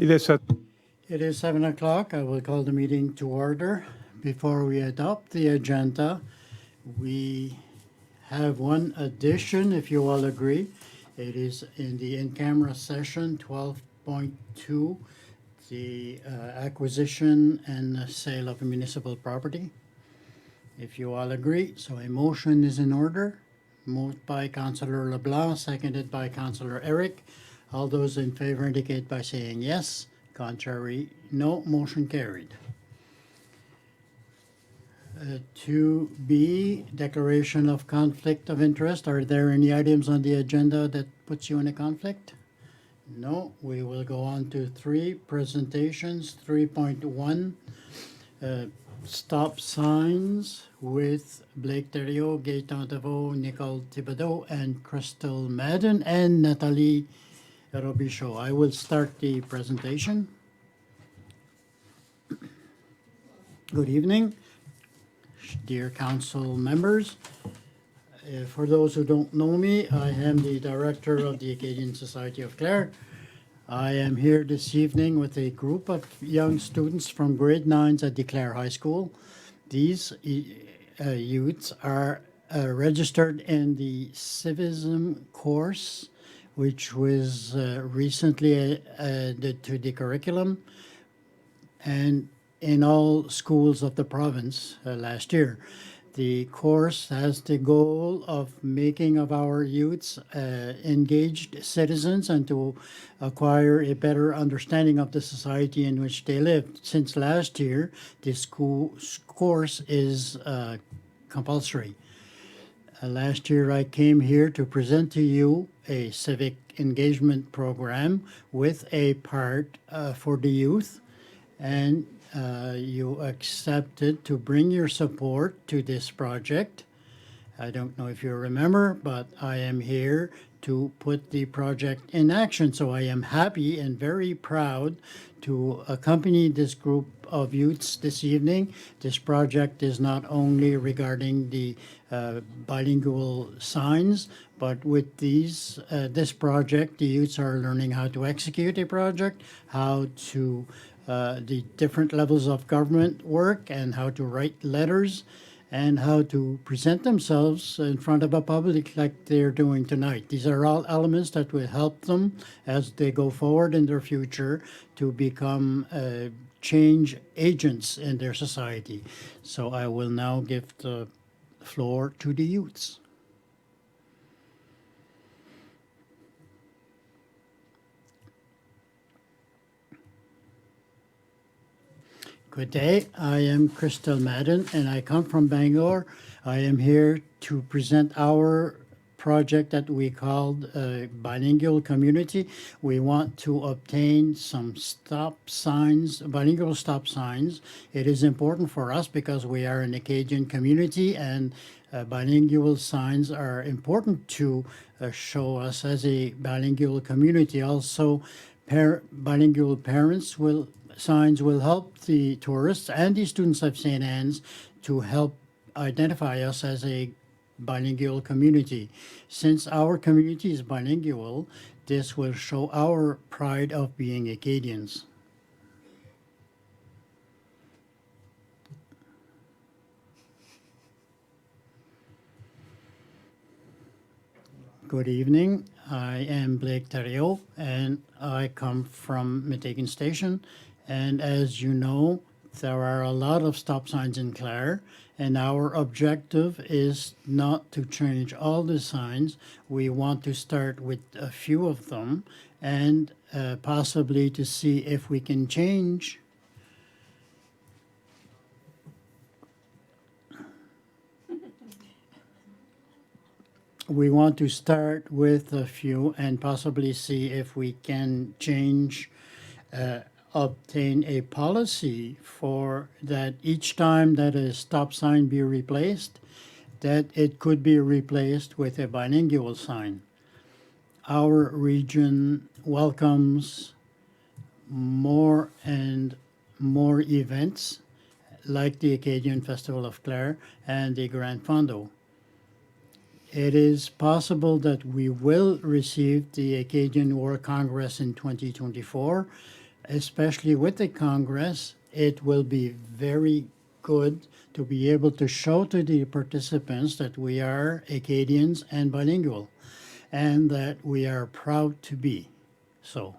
Il est 7. It is 7 o'clock. I will call the meeting to order. Before we adopt the agenda, we have one addition, if you all agree. It is in the in-camera session 12.2, the acquisition and sale of municipal property. If you all agree, so a motion is in order. Moved by Councillor LeBlanc, seconded by Councillor Eric. All those in favor indicate by saying yes. Contrary, no. Motion carried. 2B, declaration of conflict of interest. Are there any items on the agenda that puts you in a conflict? No. We will go on to 3, presentations. 3.1, stop signs with Blake Thériault, Gaëtan Deveau, Nicole Thibodeau, and Crystal Madden, and Nathalie Robichaud. I will start the presentation. Good evening, dear council members. For those who don't know me, I am the director of the Acadian Society of Clare. I am here this evening with a group of young students from grade 9s at the Clare High School. These youths are registered in the civism course, which was recently added to the curriculum and in all schools of the province last year. The course has the goal of making of our youths engaged citizens and to acquire a better understanding of the society in which they live. Since last year, this course is compulsory. Last year, I came here to present to you a civic engagement program with a part for the youth, and you accepted to bring your support to this project. I don't know if you remember, but I am here to put the project in action. So I am happy and very proud to accompany this group of youths this evening. This project is not only regarding the bilingual signs, but with this project, the youths are learning how to execute a project, how to the different levels of government work, and how to write letters, and how to present themselves in front of a public like they're doing tonight. These are all elements that will help them as they go forward in their future to become change agents in their society. So I will now give the floor to the youths. Good day. I am Crystal Madden, and I come from Bangor. I am here to present our project that we called Bilingual Community. We want to obtain some stop signs, bilingual stop signs. It is important for us because we are an Acadian community, and bilingual signs are important to show us as a bilingual community. Also, bilingual signs will help the tourists and the students of St. Anne's to help identify us as a bilingual community. Since our community is bilingual, this will show our pride of being Acadians. Good evening. I am Blake Thériault, and I come from Meteghan Station. And as you know, there are a lot of stop signs in Clare, and our objective is not to change all the signs. We want to start with a few of them and possibly to see if we can change we want to start with a few and possibly see if we can obtain a policy for that each time that a stop sign be replaced, that it could be replaced with a bilingual sign. Our region welcomes more and more events like the Acadian Festival of Clare and the Grand Fondo. It is possible that we will receive the Acadian World Congress in 2024. especially with the Congress, it will be very good to be able to show to the participants that we are Acadians and bilingual, and that we are proud to be so.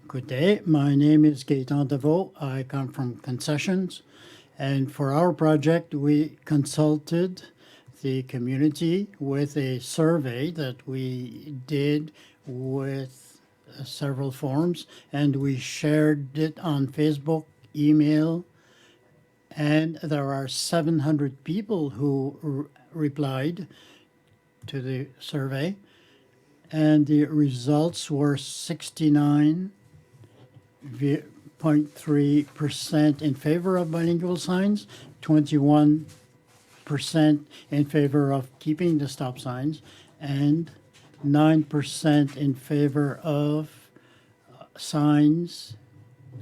Good day. My name is Gaetan Deveau. I come from Concessions. And for our project, we consulted the community with a survey that we did with several forms, and we shared it on Facebook, email, and there are 700 people who replied to the survey, and the results were 69.3% in favor of bilingual signs, 21% in favor of keeping the stop signs, and 9% in favor of signs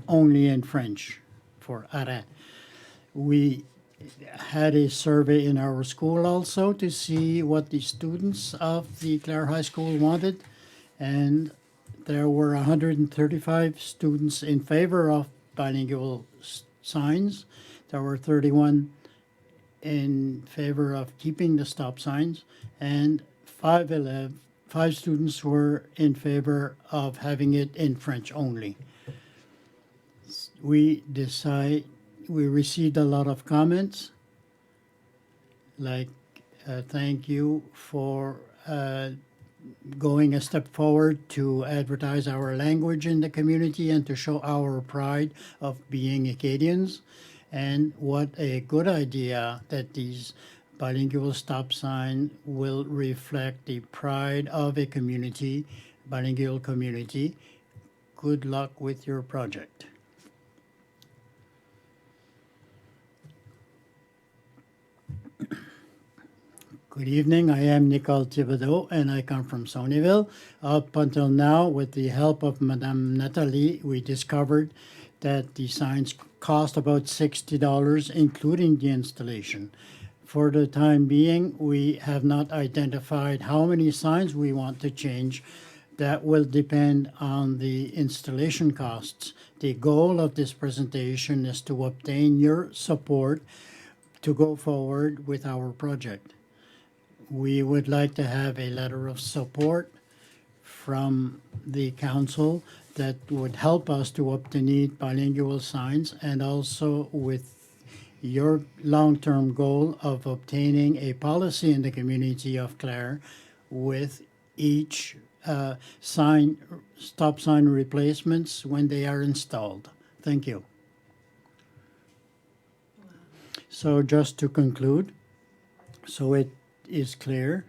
only in French for arrêt. We had a survey in our school also to see what the students of the Clare High School wanted, and there were 135 students in favor of bilingual signs. There were 31 in favor of keeping the stop signs, and five students were in favor of having it in French only. We received a lot of comments, like thank you for going a step forward to advertise our language in the community and to show our pride of being Acadians. And what a good idea that these bilingual stop sign will reflect the pride of a community, bilingual community. Good luck with your project. Good evening, I am Nicole Thibodeau and I come from Sonyville. Up until now, with the help of Madame Nathalie, we discovered that the signs cost about $60, including the installation. For the time being, we have not identified how many signs we want to change. That will depend on the installation costs. The goal of this presentation is to obtain your support to go forward with our project. We would like to have a letter of support from the council that would help us to obtain bilingual signs, and also with your long-term goal of obtaining a policy in the community of Clare with each stop sign replacements when they are installed. Thank you. So just to conclude, so it is clear,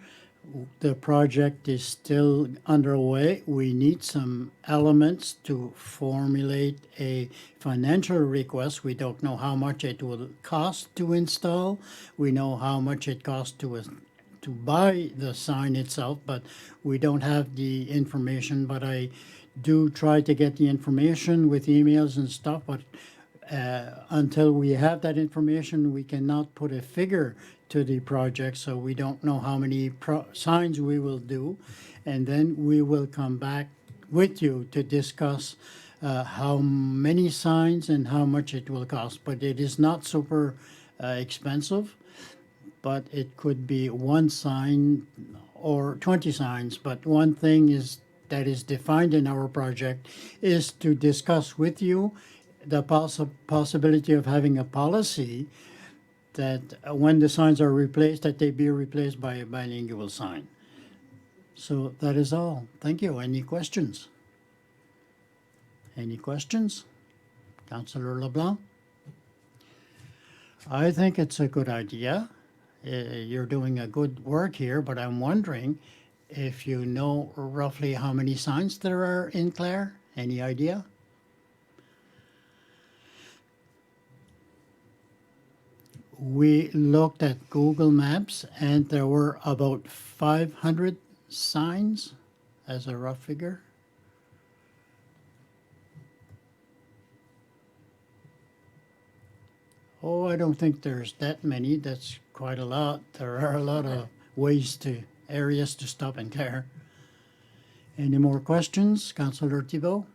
the project is still underway. We need some elements to formulate a financial request. We don't know how much it will cost to install. We know how much it costs to buy the sign itself, but we don't have the information. But I do try to get the information with emails and stuff, but until we have that information, we cannot put a figure to the project, so we don't know how many signs we will do. And then we will come back with you to discuss how many signs and how much it will cost. But it is not super expensive, but it could be one sign or 20 signs. But one thing is that is defined in our project is to discuss with you the possibility of having a policy that when the signs are replaced, that they be replaced by a bilingual sign. So that is all. Thank you. Any questions? Any questions? Councillor LeBlanc? I think it's a good idea. You're doing a good work here, but I'm wondering if you know roughly how many signs there are in Clare. Any idea? We looked at Google Maps and there were about 500 signs as a rough figure. Oh, I don't think there's that many. That's quite a lot. There are a lot of areas to stop in Clare. Any more questions, Councillor Thibault?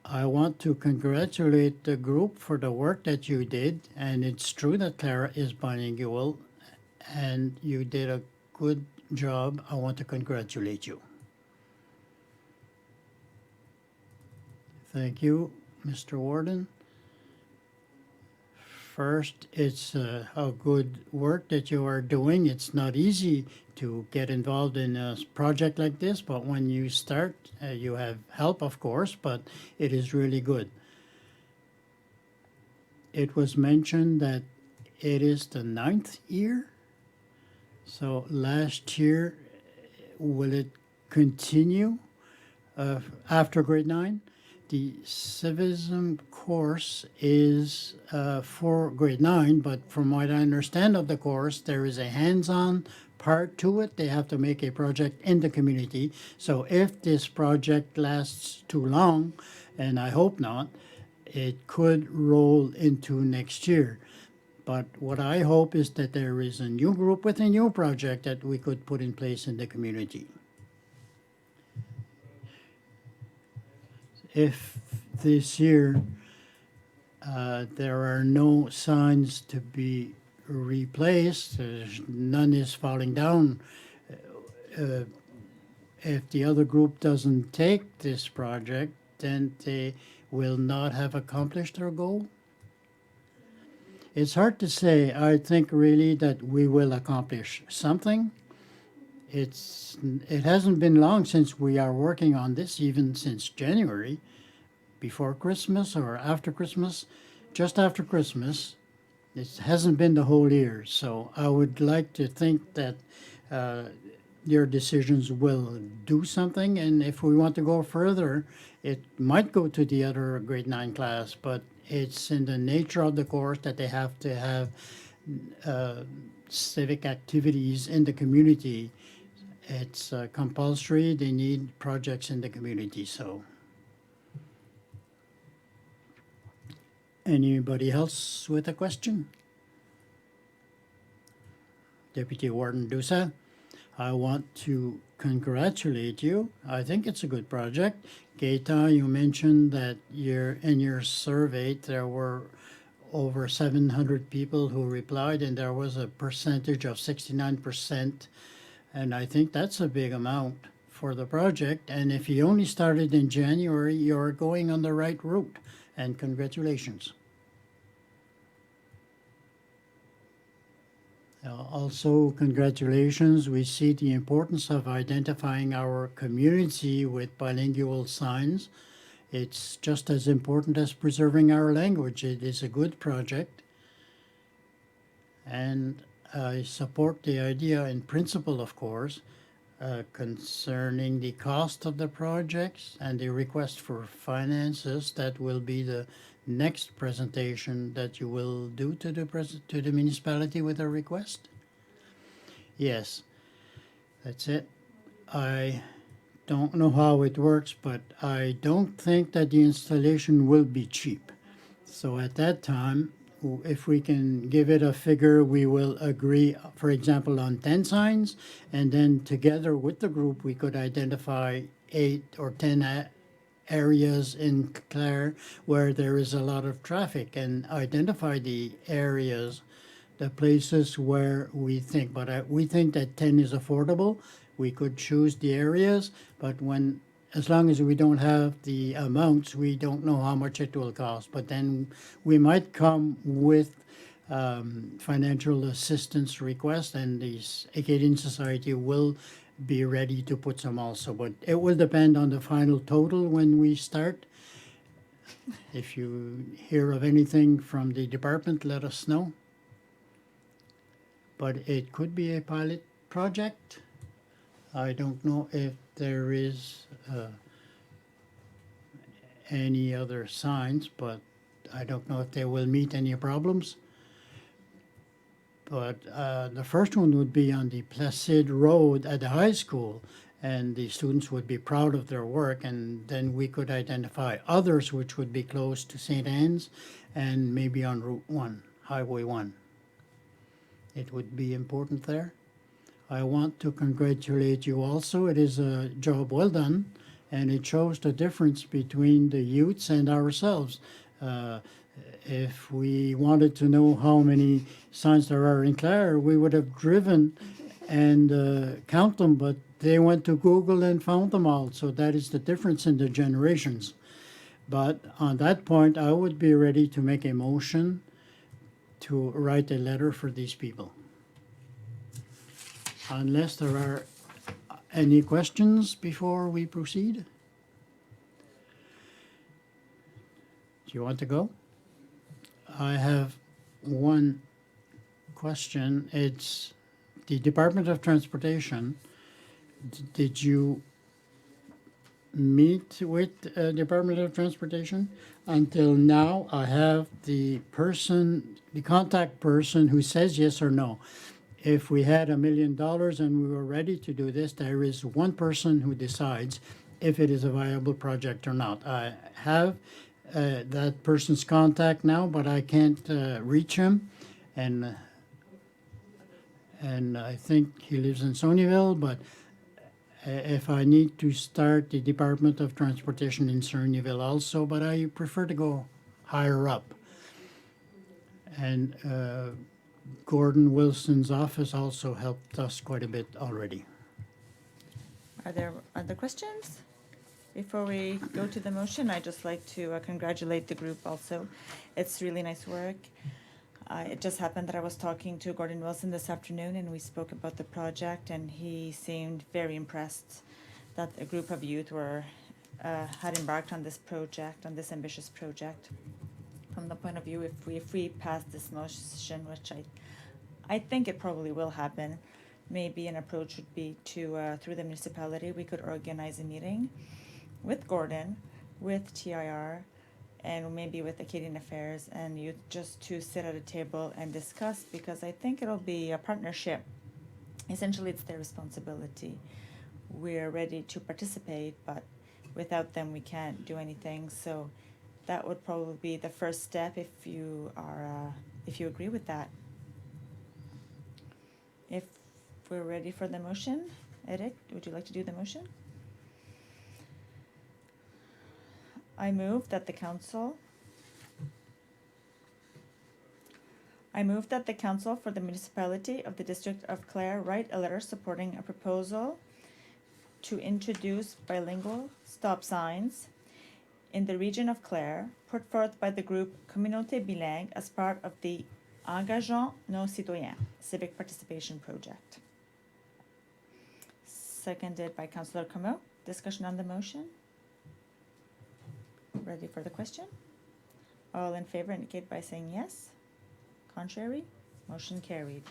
I want to congratulate the group for the work that you did, and it's true that Clara is bilingual, and you did a good job. I want to congratulate you. Thank you, Mr. Warden. First, it's a good work that you are doing. It's not easy to get involved in a project like this, but when you start, you have help, of course, but it is really good. It was mentioned that it is the 9th year. So last year, will it continue after grade 9? The civism course is for grade 9, but from what I understand of the course, there is a hands-on part to it. They have to make a project in the community. So if this project lasts too long, and I hope not, it could roll into next year. But what I hope is that there is a new group with a new project that we could put in place in the community. If this year there are no signs to be replaced, none is falling down, if the other group doesn't take this project, then they will not have accomplished their goal. It's hard to say. I think really that we will accomplish something. It hasn't been long since we are working on this, even since January, before Christmas or after Christmas, just after Christmas. It hasn't been the whole year. So I would like to think that your decisions will do something. And if we want to go further, it might go to the other grade 9 class, but it's in the nature of the course that they have to have civic activities in the community. It's compulsory. They need projects in the community. So, anybody else with a question? Deputy Warden Dusa, I want to congratulate you. I think it's a good project. Gaeta, you mentioned that in your survey there were over 700 people who replied, and there was a percentage of 69%. And I think that's a big amount for the project. And if you only started in January, you're going on the right route. And congratulations. Also, congratulations. We see the importance of identifying our community with bilingual signs. It's just as important as preserving our language. It is a good project. And I support the idea in principle, of course, concerning the cost of the projects and the request for finances. That will be the next presentation that you will do to the municipality with a request. Yes, that's it. I don't know how it works, but I don't think that the installation will be cheap. So at that time, if we can give it a figure, we will agree, for example, on 10 signs, and then together with the group, we could identify 8 or 10 areas in Clare where there is a lot of traffic and identify the areas, the places where we think. But we think that 10 is affordable. We could choose the areas, but as long as we don't have the amounts, we don't know how much it will cost. But then we might come with financial assistance request, and the Acadian Society will be ready to put some also. But it will depend on the final total when we start. If you hear of anything from the department, let us know. But it could be a pilot project. I don't know if there is any other signs, but I don't know if they will meet any problems. But the first one would be on the Placid Road at the high school, and the students would be proud of their work, and then we could identify others which would be close to St. Anne's and maybe on Route 1, Highway 1. it would be important there. I want to congratulate you also. It is a job well done, and it shows the difference between the youths and ourselves. Uh, if we wanted to know how many signs there are in Clare, we would have driven and count them, but they went to Google and found them all. So that is the difference in the generations. But on that point, I would be ready to make a motion to write a letter for these people. Unless there are any questions before we proceed? Do you want to go? I have one question. It's the Department of Transportation. Did you meet with Department of Transportation? Until now, I have the contact person who says yes or no. If we had $1 million and we were ready to do this, there is one person who decides if it is a viable project or not. I have that person's contact now, but I can't reach him, and I think he lives in Sonyville. But if I need to start the Department of Transportation in Sonyville also, but I prefer to go higher up. And Gordon Wilson's office also helped us quite a bit already. Are there other questions? Before we go to the motion, I'd just like to congratulate the group also. It's really nice work. It just happened that I was talking to Gordon Wilson this afternoon, and we spoke about the project, and he seemed very impressed that a group of youth had embarked on this project, on this ambitious project. From the point of view, if we pass this motion, which I think it probably will happen, maybe an approach would be to, through the municipality, we could organize a meeting with Gordon, with TIR, and maybe with Acadian Affairs and youth, just to sit at a table and discuss, because I think it'll be a partnership. Essentially, it's their responsibility. We're ready to participate, but without them, we can't do anything. So that would probably be the first step if you agree with that. If we're ready for the motion, Eric, would you like to do the motion? I move that the council for the municipality of the district of Clare write a letter supporting a proposal to introduce bilingual stop signs in the region of Clare, put forth by the group Communauté Bilingue as part of the Engageons nos citoyens civic participation project. Seconded by Councillor Comeau. Discussion on the motion? Ready for the question? All in favor indicate by saying yes. Contrary? Motion carried.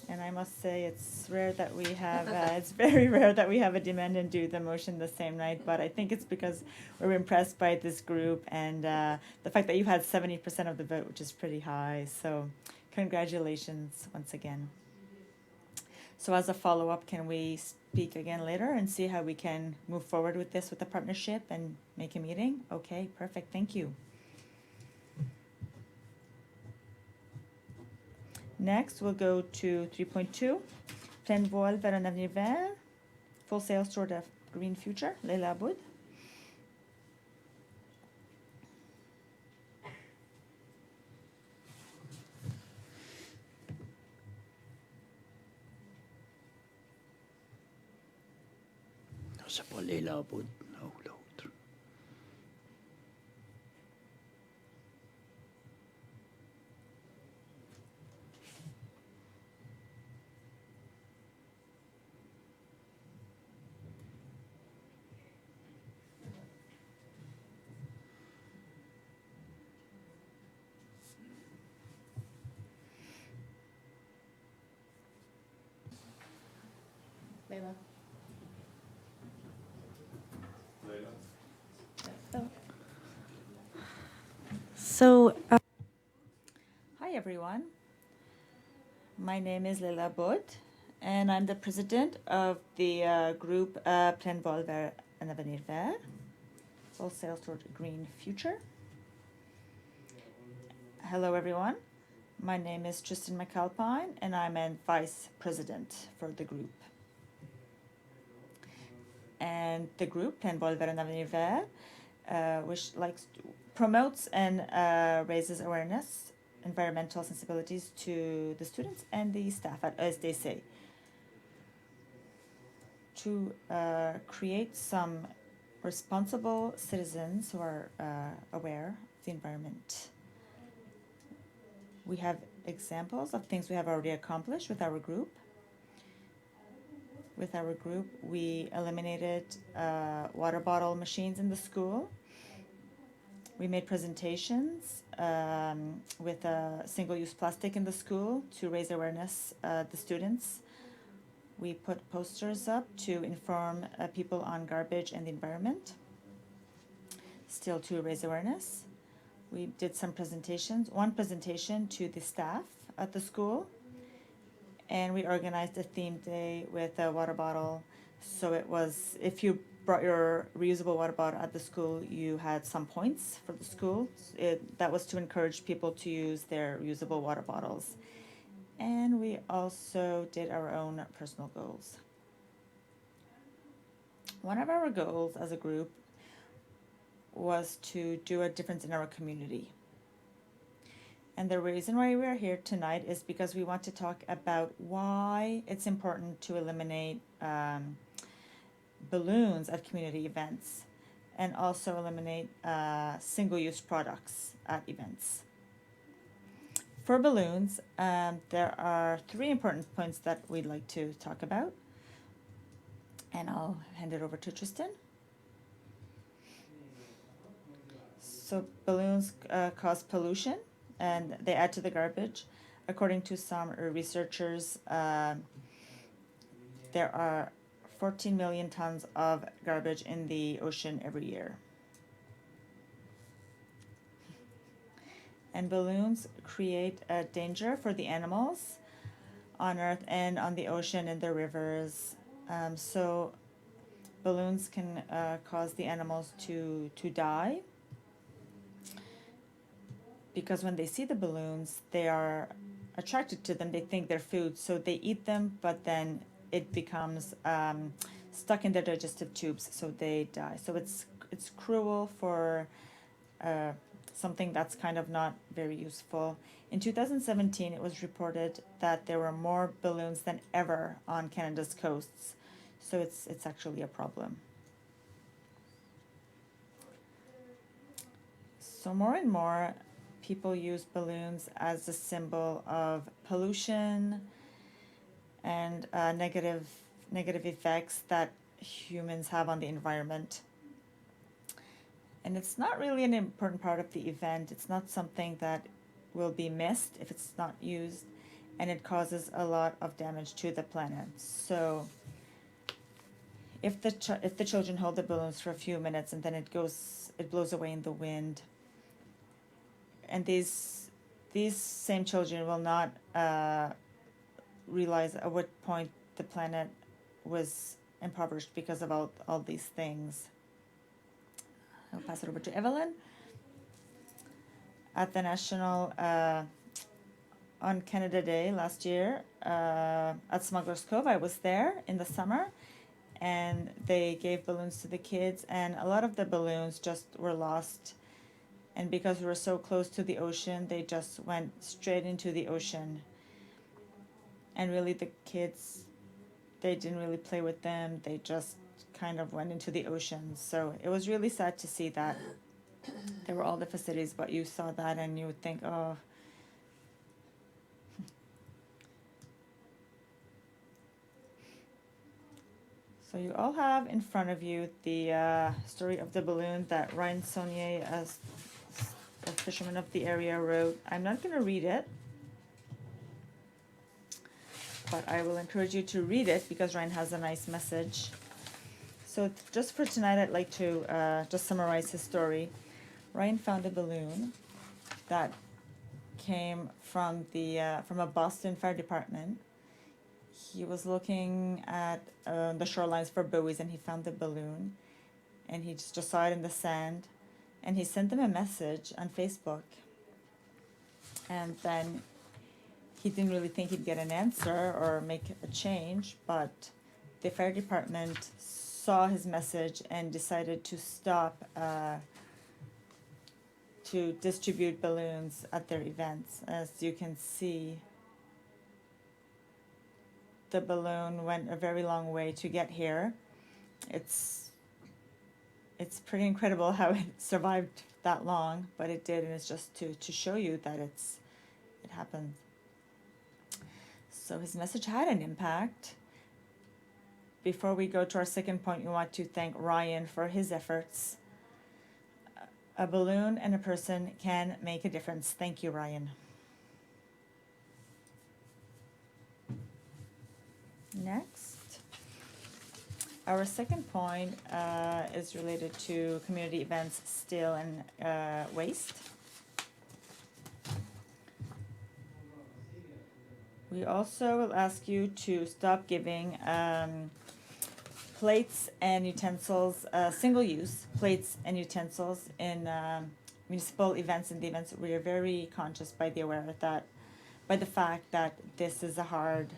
And I must say, it's rare that we have, it's very rare that we have a demand and do the motion the same night, but I think it's because we're impressed by this group and the fact that you had 70% of the vote, which is pretty high. So congratulations once again. So as a follow-up, can we speak again later and see how we can move forward with this with the partnership and make a meeting? Okay, perfect, thank you. Next, we'll go to 3.2, Pleine voile vers un avenir vert, full sales toward a green future, Leila Aboud. C'est pas Leila Aboud, non, l'autre. Leila. So, hi everyone. My name is Leila Aboud, and I'm the president of the group Pleine voile vers un avenir vert, full sales toward a green future. Hello everyone. My name is Tristan McAlpine, and I'm a vice president for the group. And the group, Plan Volver and Avenir Ver, which promotes and raises awareness, environmental sensibilities to the students and the staff at ÖSDC to create some responsible citizens who are aware of the environment. We have examples of things we have already accomplished with our group. With our group, we eliminated water bottle machines in the school. We made presentations with single-use plastic in the school to raise awareness the students. We put posters up to inform people on garbage and the environment, still to raise awareness. We did some presentations, one presentation to the staff at the school, and we organized a theme day with a water bottle. So it was, if you brought your reusable water bottle at the school, you had some points for the school. That was to encourage people to use their reusable water bottles. And we also did our own personal goals. One of our goals as a group was to do a difference in our community. And the reason why we are here tonight is because we want to talk about why it's important to eliminate balloons at community events and also eliminate single-use products at events. For balloons, there are 3 important points that we'd like to talk about. And I'll hand it over to Tristan. So balloons cause pollution and they add to the garbage. According to some researchers, there are 14 million tons of garbage in the ocean every year. And balloons create a danger for the animals on Earth and on the ocean and the rivers. So balloons can cause the animals to die, because when they see the balloons, they are attracted to them. They think they're food, so they eat them, but then it becomes stuck in their digestive tubes, so they die. So it's cruel for something that's kind of not very useful. In 2017, it was reported that there were more balloons than ever on Canada's coasts, so it's actually a problem. So more and more people use balloons as a symbol of pollution and negative effects that humans have on the environment. And it's not really an important part of the event. It's not something that will be missed if it's not used, and it causes a lot of damage to the planet. So if the children hold the balloons for a few minutes and then it blows away in the wind, and these same children will not realize at what point the planet was impoverished because of all these things. I'll pass it over to Evelyn. At the National, on Canada Day last year, at Smuggler's Cove, I was there in the summer, and they gave balloons to the kids, and a lot of the balloons just were lost. And because we were so close to the ocean, they just went straight into the ocean. And really the kids, they didn't really play with them. They just kind of went into the ocean. So it was really sad to see that. There were all the facilities, but you saw that and you would think, oh. So you all have in front of you the story of the balloon that Ryan Saunier, as a fisherman of the area, wrote. I'm not going to read it, but I will encourage you to read it because Ryan has a nice message. So just for tonight, I'd like to just summarize his story. Ryan found a balloon that came from a Boston fire department. He was looking at the shorelines for buoys, and he found the balloon, and he just saw it in the sand, and he sent them a message on Facebook, and then he didn't really think he'd get an answer or make a change, but the fire department saw his message and decided to stop to distribute balloons at their events. As you can see, the balloon went a very long way to get here. It's pretty incredible how it survived that long, but it did, and it's just to show you that it happened. So his message had an impact. Before we go to our second point, we want to thank Ryan for his efforts. A balloon and a person can make a difference. Thank you, Ryan. Next, our second point is related to community events, still, and waste. We also will ask you to stop giving plates and utensils, single-use plates and utensils in municipal events and the events. We are very conscious by the fact that this is a hard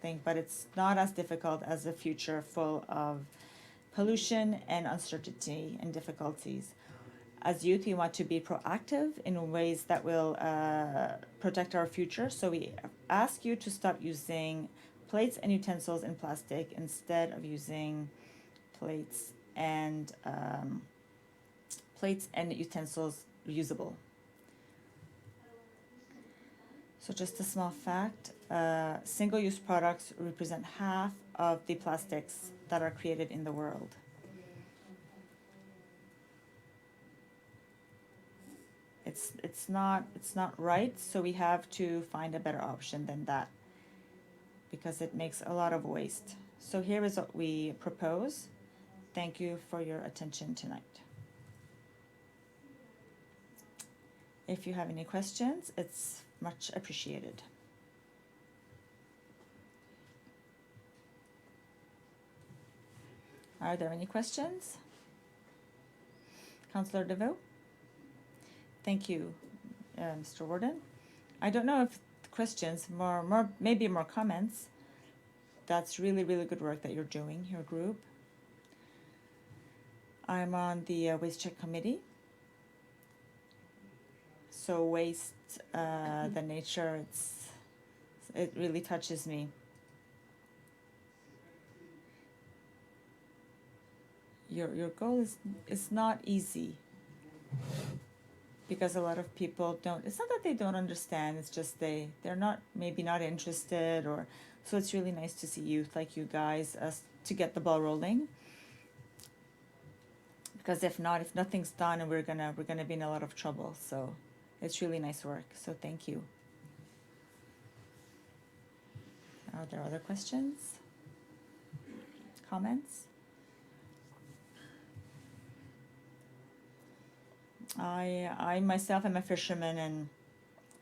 thing, but it's not as difficult as a future full of pollution and uncertainty and difficulties. As youth, we want to be proactive in ways that will protect our future. So we ask you to stop using plates and utensils in plastic instead of using plates and utensils reusable. So just a small fact, single-use products represent half of the plastics that are created in the world. It's not right, so we have to find a better option than that, because it makes a lot of waste. So here is what we propose. Thank you for your attention tonight. If you have any questions, it's much appreciated. Are there any questions? Councillor DeVoe? Thank you, Mr. Warden. I don't know if questions, maybe more comments. That's really, really good work that you're doing, your group. I'm on the Waste Check Committee. So waste, the nature, it really touches me. Your goal is not easy, because a lot of people don't, it's not that they don't understand, it's just they're maybe not interested, or so it's really nice to see youth like you guys to get the ball rolling, because if nothing's done, and we're gonna be in a lot of trouble. So it's really nice work, so thank you. Are there other questions, comments? I myself am a fisherman, and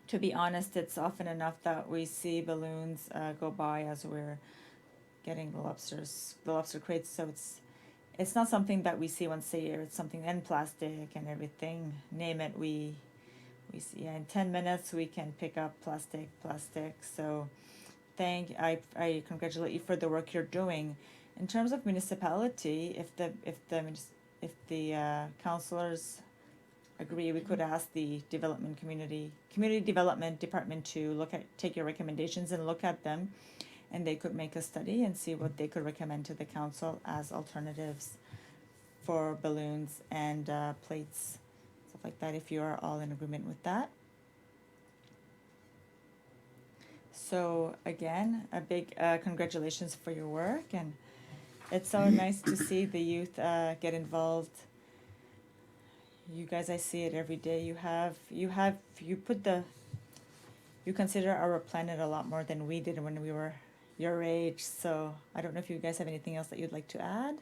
to be honest, it's often enough that we see balloons go by as we're getting the lobster crates. So it's not something that we see once a year. It's something, and plastic and everything, name it, we see. In 10 minutes we can pick up plastic. So I congratulate you for the work you're doing. In terms of municipality, if the councillors agree, we could ask the community development department to take your recommendations and look at them, and they could make a study and see what they could recommend to the council as alternatives for balloons and plates, stuff like that, if you are all in agreement with that. So again, a big congratulations for your work, and it's so nice to see the youth get involved. You guys, I see it every day. You consider our planet a lot more than we did when we were your age. So I don't know if you guys have anything else that you'd like to add.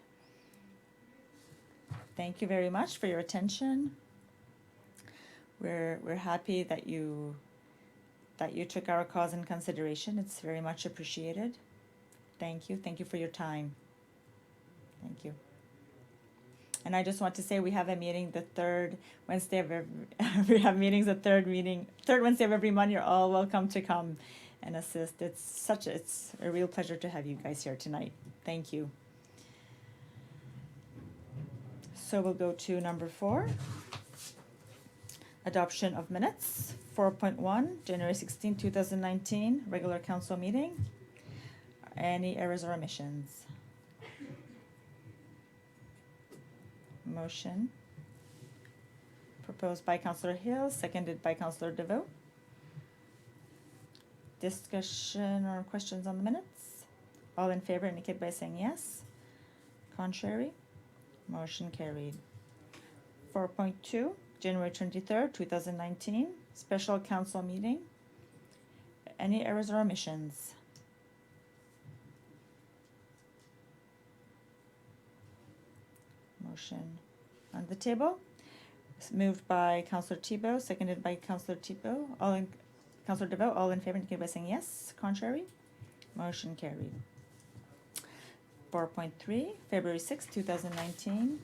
Thank you very much for your attention. We're happy that you took our cause in consideration. It's very much appreciated. Thank you. Thank you for your time. Thank you. And I just want to say we have a meeting the third Wednesday of every, we have meetings the third Wednesday of every month. You're all welcome to come and assist. It's a real pleasure to have you guys here tonight. Thank you. So we'll go to number 4. Adoption of minutes. 4.1, January 16, 2019, regular council meeting. Any errors or omissions? Motion. Proposed by Councillor Hill, seconded by Councillor DeVoe. Discussion or questions on the minutes? All in favor indicate by saying yes. Contrary? Motion carried. 4.2, January 23rd, 2019, special council meeting. Any errors or omissions? Motion on the table. It's moved by Councillor Thibault, seconded by Councillor Thibault. Councillor DeVoe, all in favor indicate by saying yes. Contrary? Motion carried. 4.3, February 6, 2019,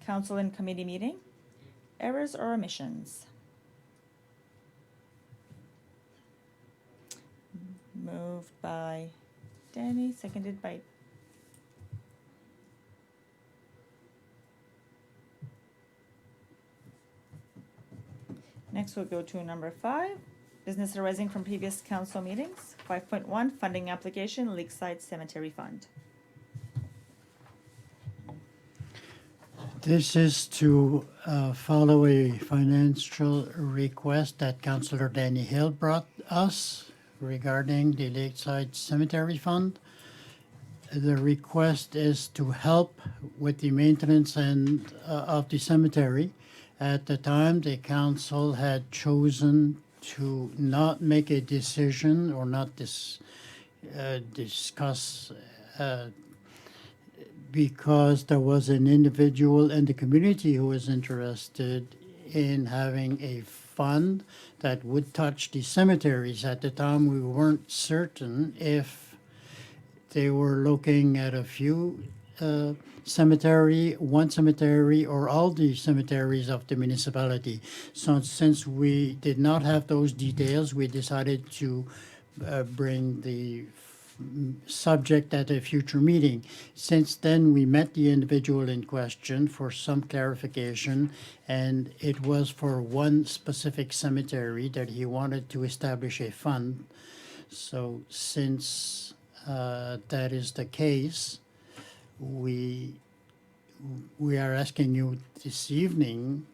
council and committee meeting. Errors or omissions? Moved by Danny, seconded by Next, we'll go to number 5, business arising from previous council meetings. 5.1, funding application, Lakeside Cemetery Fund. This is to follow a financial request that Councillor Danny Hill brought us regarding the Lakeside Cemetery Fund. The request is to help with the maintenance of the cemetery. At the time, the council had chosen to not make a decision or not discuss because there was an individual in the community who was interested in having a fund that would touch the cemeteries. At the time, we weren't certain if they were looking at a few one cemetery, or all the cemeteries of the municipality. So since we did not have those details, we decided to bring the subject at a future meeting. Since then, we met the individual in question for some clarification, and it was for one specific cemetery that he wanted to establish a fund. So since that is the case, we are asking you this evening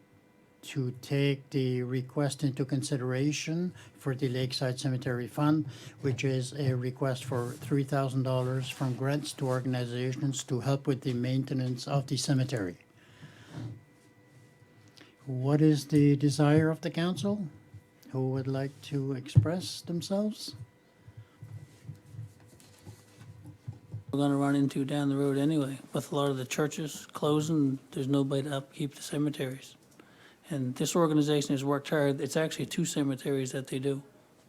to take the request into consideration for the Lakeside Cemetery Fund, which is a request for $3,000 from grants to organizations to help with the maintenance of the cemetery. What is the desire of the council? Who would like to express themselves? We're gonna run into down the road anyway, with a lot of the churches closing, there's nobody to upkeep the cemeteries. And this organization has worked hard, it's actually 2 cemeteries that they do,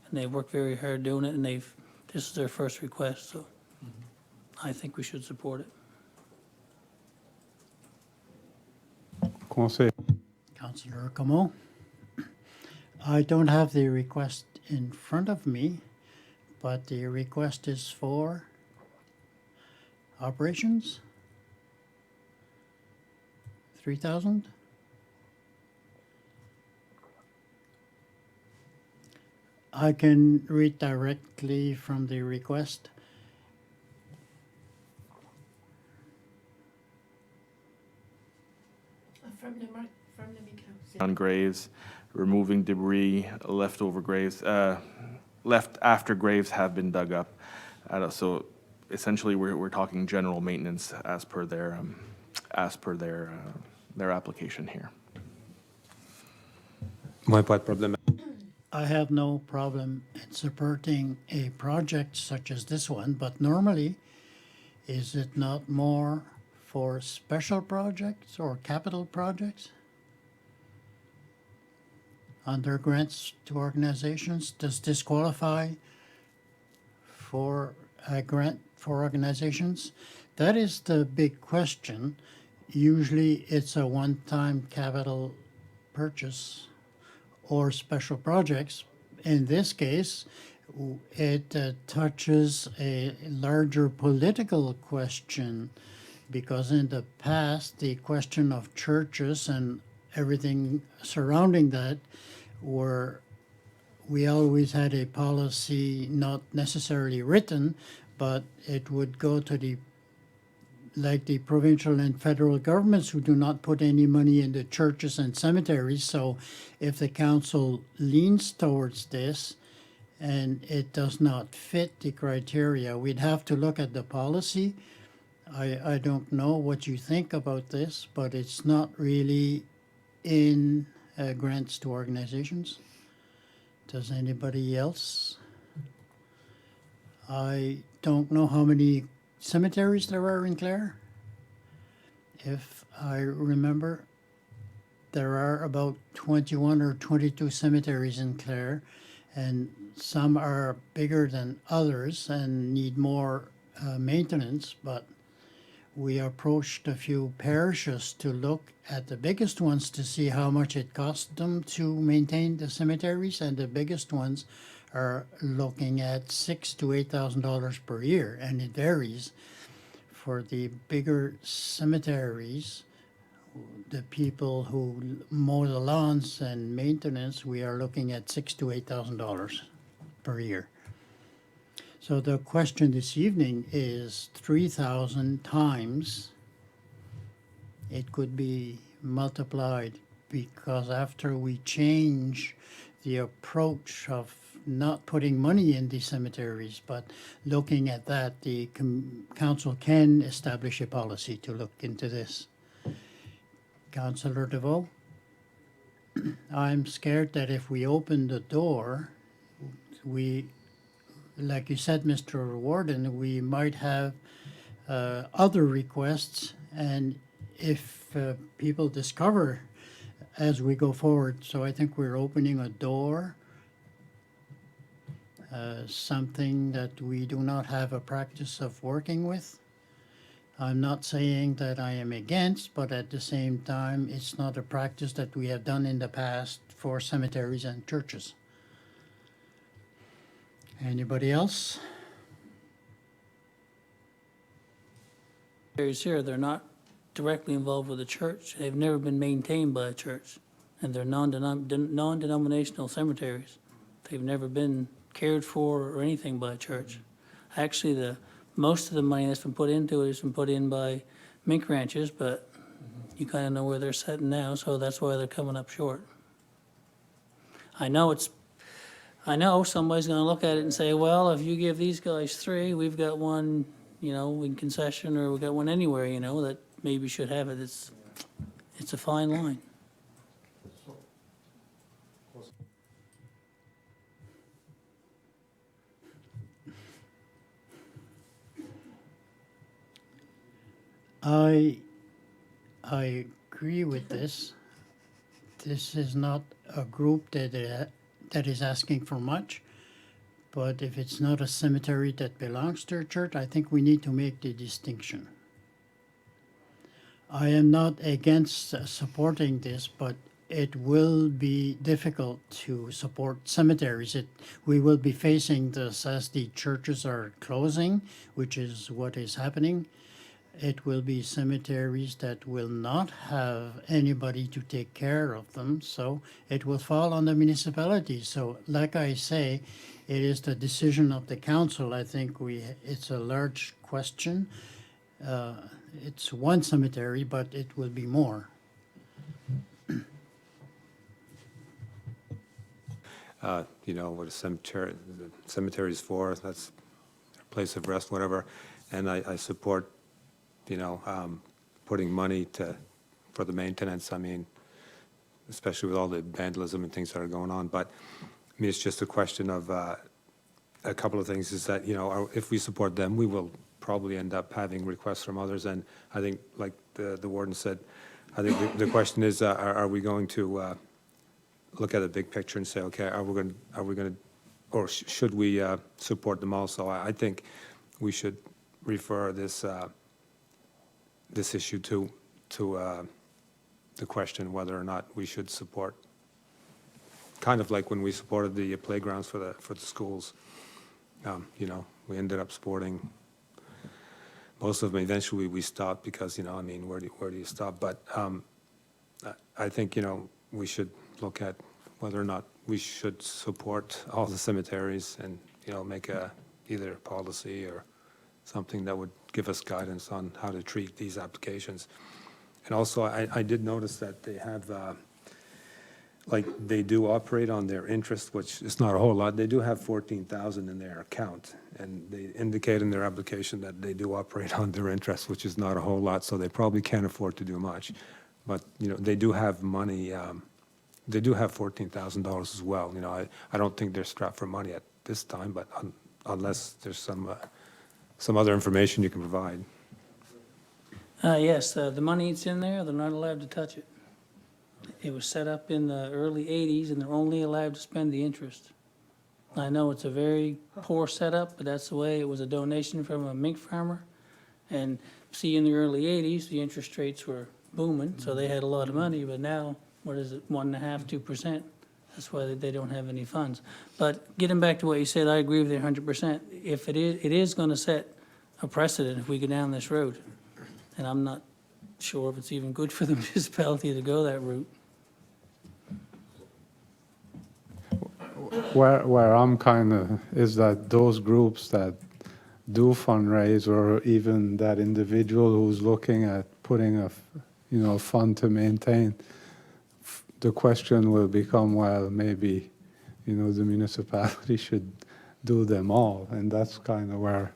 and they've worked very hard doing it, and this is their first request, so I think we should support it. Conseil. Councillor Como? I don't have the request in front of me, but the request is for operations? 3,000? I can read directly from the request. From the micro. On graves, removing debris, leftover graves, left after graves have been dug up. So essentially, we're talking general maintenance as per their application here. Moi, pas de problème. I have no problem in supporting a project such as this one, but normally, is it not more for special projects or capital projects? Under grants to organizations, does this qualify for a grant for organizations? That is the big question. usually it's a one-time capital purchase or special projects. In this case, it touches a larger political question, because in the past, the question of churches and everything surrounding that were, we always had a policy, not necessarily written, but it would go to the, like the provincial and federal governments, who do not put any money into churches and cemeteries. So if the council leans towards this and it does not fit the criteria, we'd have to look at the policy. I don't know what you think about this, but it's not really in grants to organizations. Does anybody else? I don't know how many cemeteries there are in Clare. If I remember, there are about 21 or 22 cemeteries in Clare, and some are bigger than others and need more maintenance, but we approached a few parishes to look at the biggest ones to see how much it cost them to maintain the cemeteries, and the biggest ones are looking at $6,000 to $8,000 per year, and it varies. For the bigger cemeteries, the people who mow the lawns and maintenance, we are looking at $6,000 to $8,000 per year. So the question this evening is 3,000 times. It could be multiplied, because after we change the approach of not putting money in the cemeteries, but looking at that, the council can establish a policy to look into this. Councillor DeVoe? I'm scared that if we open the door, we, like you said, Mr. Warden, we might have other requests, and if people discover as we go forward, so I think we're opening a door, something that we do not have a practice of working with. I'm not saying that I am against, but at the same time, it's not a practice that we have done in the past for cemeteries and churches. Anybody else? Cemeteries here, they're not directly involved with the church. They've never been maintained by a church, and they're non-denominational cemeteries. They've never been cared for or anything by a church. Actually, most of the money that's been put into it has been put in by mink ranches, but you kind of know where they're sitting now, so that's why they're coming up short. I know somebody's gonna look at it and say, well, if you give these guys 3, we've got one, in concession, or we've got one anywhere, that maybe should have it. It's a fine line. I agree with this. This is not a group that is asking for much, but if it's not a cemetery that belongs to a church, I think we need to make the distinction. I am not against supporting this, but it will be difficult to support cemeteries. We will be facing this as the churches are closing, which is what is happening. It will be cemeteries that will not have anybody to take care of them, so it will fall on the municipality. So like I say, it is the decision of the council. I think it's a large question. It's one cemetery, but it will be more. What the cemetery is for, that's a place of rest, whatever. And I support putting money for the maintenance. I mean, especially with all the vandalism and things that are going on. But I mean, it's just a question of a couple of things. Is that if we support them, we will probably end up having requests from others. And I think, like the warden said, I think the question is, are we going to look at the big picture and say, okay, are we going to, or should we support them also? I think we should refer this issue to to the question whether or not we should support, kind of like when we supported the playgrounds for the schools. You know, we ended up supporting most of them. Eventually, we stopped because, you know, I mean, where do you stop? But I think, you know, we should look at whether or not we should support all the cemeteries and, you know, make either a policy or something that would give us guidance on how to treat these applications. And also, I did notice that they have, like, they do operate on their interest, which is not a whole lot. They do have 14,000 in their account, and they indicate in their application that they do operate on their interest, which is not a whole lot, so they probably can't afford to do much. But, you know, they do have money, they do have $14,000 as well. You know, I don't think they're strapped for money at this time, but unless there's some other information you can provide. Yes, the money that's in there, they're not allowed to touch it. It was set up in the early 80s, and they're only allowed to spend the interest. I know it's a very poor setup, but that's the way. It was a donation from a mink farmer. And see, in the early 80s, the interest rates were booming, so they had a lot of money, but now, what is it, 1.5%, 2%? That's why they don't have any funds. But getting back to what you said, I agree with you 100%. If it is going to set a precedent if we go down this road. And I'm not sure if it's even good for the municipality to go that route. Where I'm kind of is that those groups that do fundraise, or even that individual who's looking at putting a fund to maintain, the question will become, well, maybe, the municipality should do them all, and that's kind of where,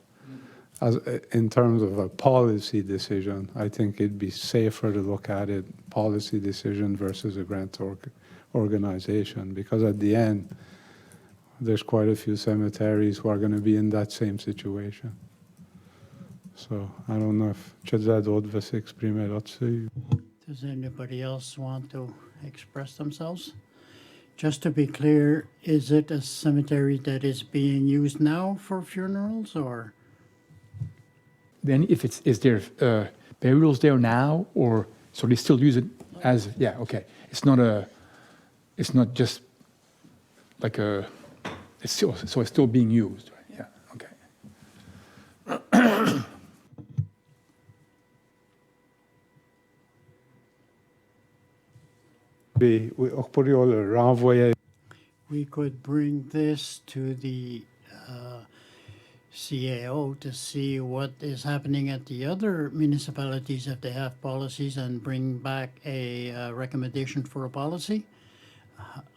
as in terms of a policy decision, I think it'd be safer to look at it policy decision versus a grant organization, because at the end, there's quite a few cemeteries who are going to be in that same situation. So I don't know if d'autres veulent s'exprimer là-dessus. Does anybody else want to express themselves? Just to be clear, is it a cemetery that is being used now for funerals, or? Then if is there burials there now, or so they still use it as, yeah, okay. It's not just like it's still being used, right? Yeah, okay. Pourrions le renvoyer. We could bring this to the CAO to see what is happening at the other municipalities if they have policies, and bring back a recommendation for a policy.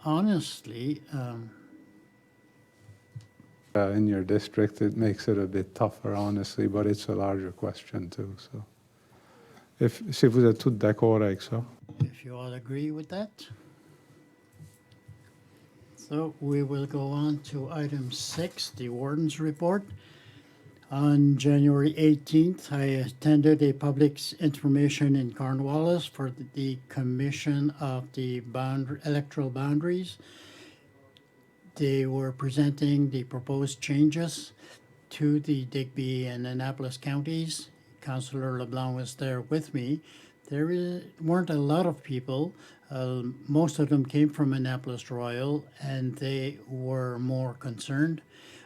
Honestly, In your district, it makes it a bit tougher, honestly, but it's a larger question too. So, si vous êtes tous d'accord avec ça. if you all agree with that. So we will go on to item 6, the Warden's Report. On January 18th, I attended a public information in Cornwallis for the Commission of the Electoral Boundaries. They were presenting the proposed changes to the Digby and Annapolis counties. Councillor LeBlanc was there with me. There weren't a lot of people. Most of them came from Annapolis Royal, and they were more concerned.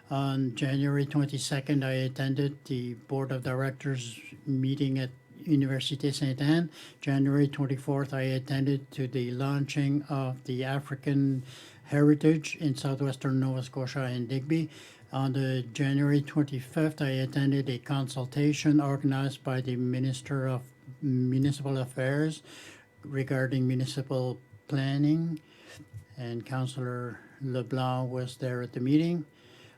On January 22nd, I attended the Board of Directors meeting at Université Sainte-Anne. January 24th, I attended to the launching of the African Heritage in southwestern Nova Scotia and Digby. On the January 25th, I attended a consultation organized by the Minister of Municipal Affairs regarding municipal planning, and Councillor LeBlanc was there at the meeting.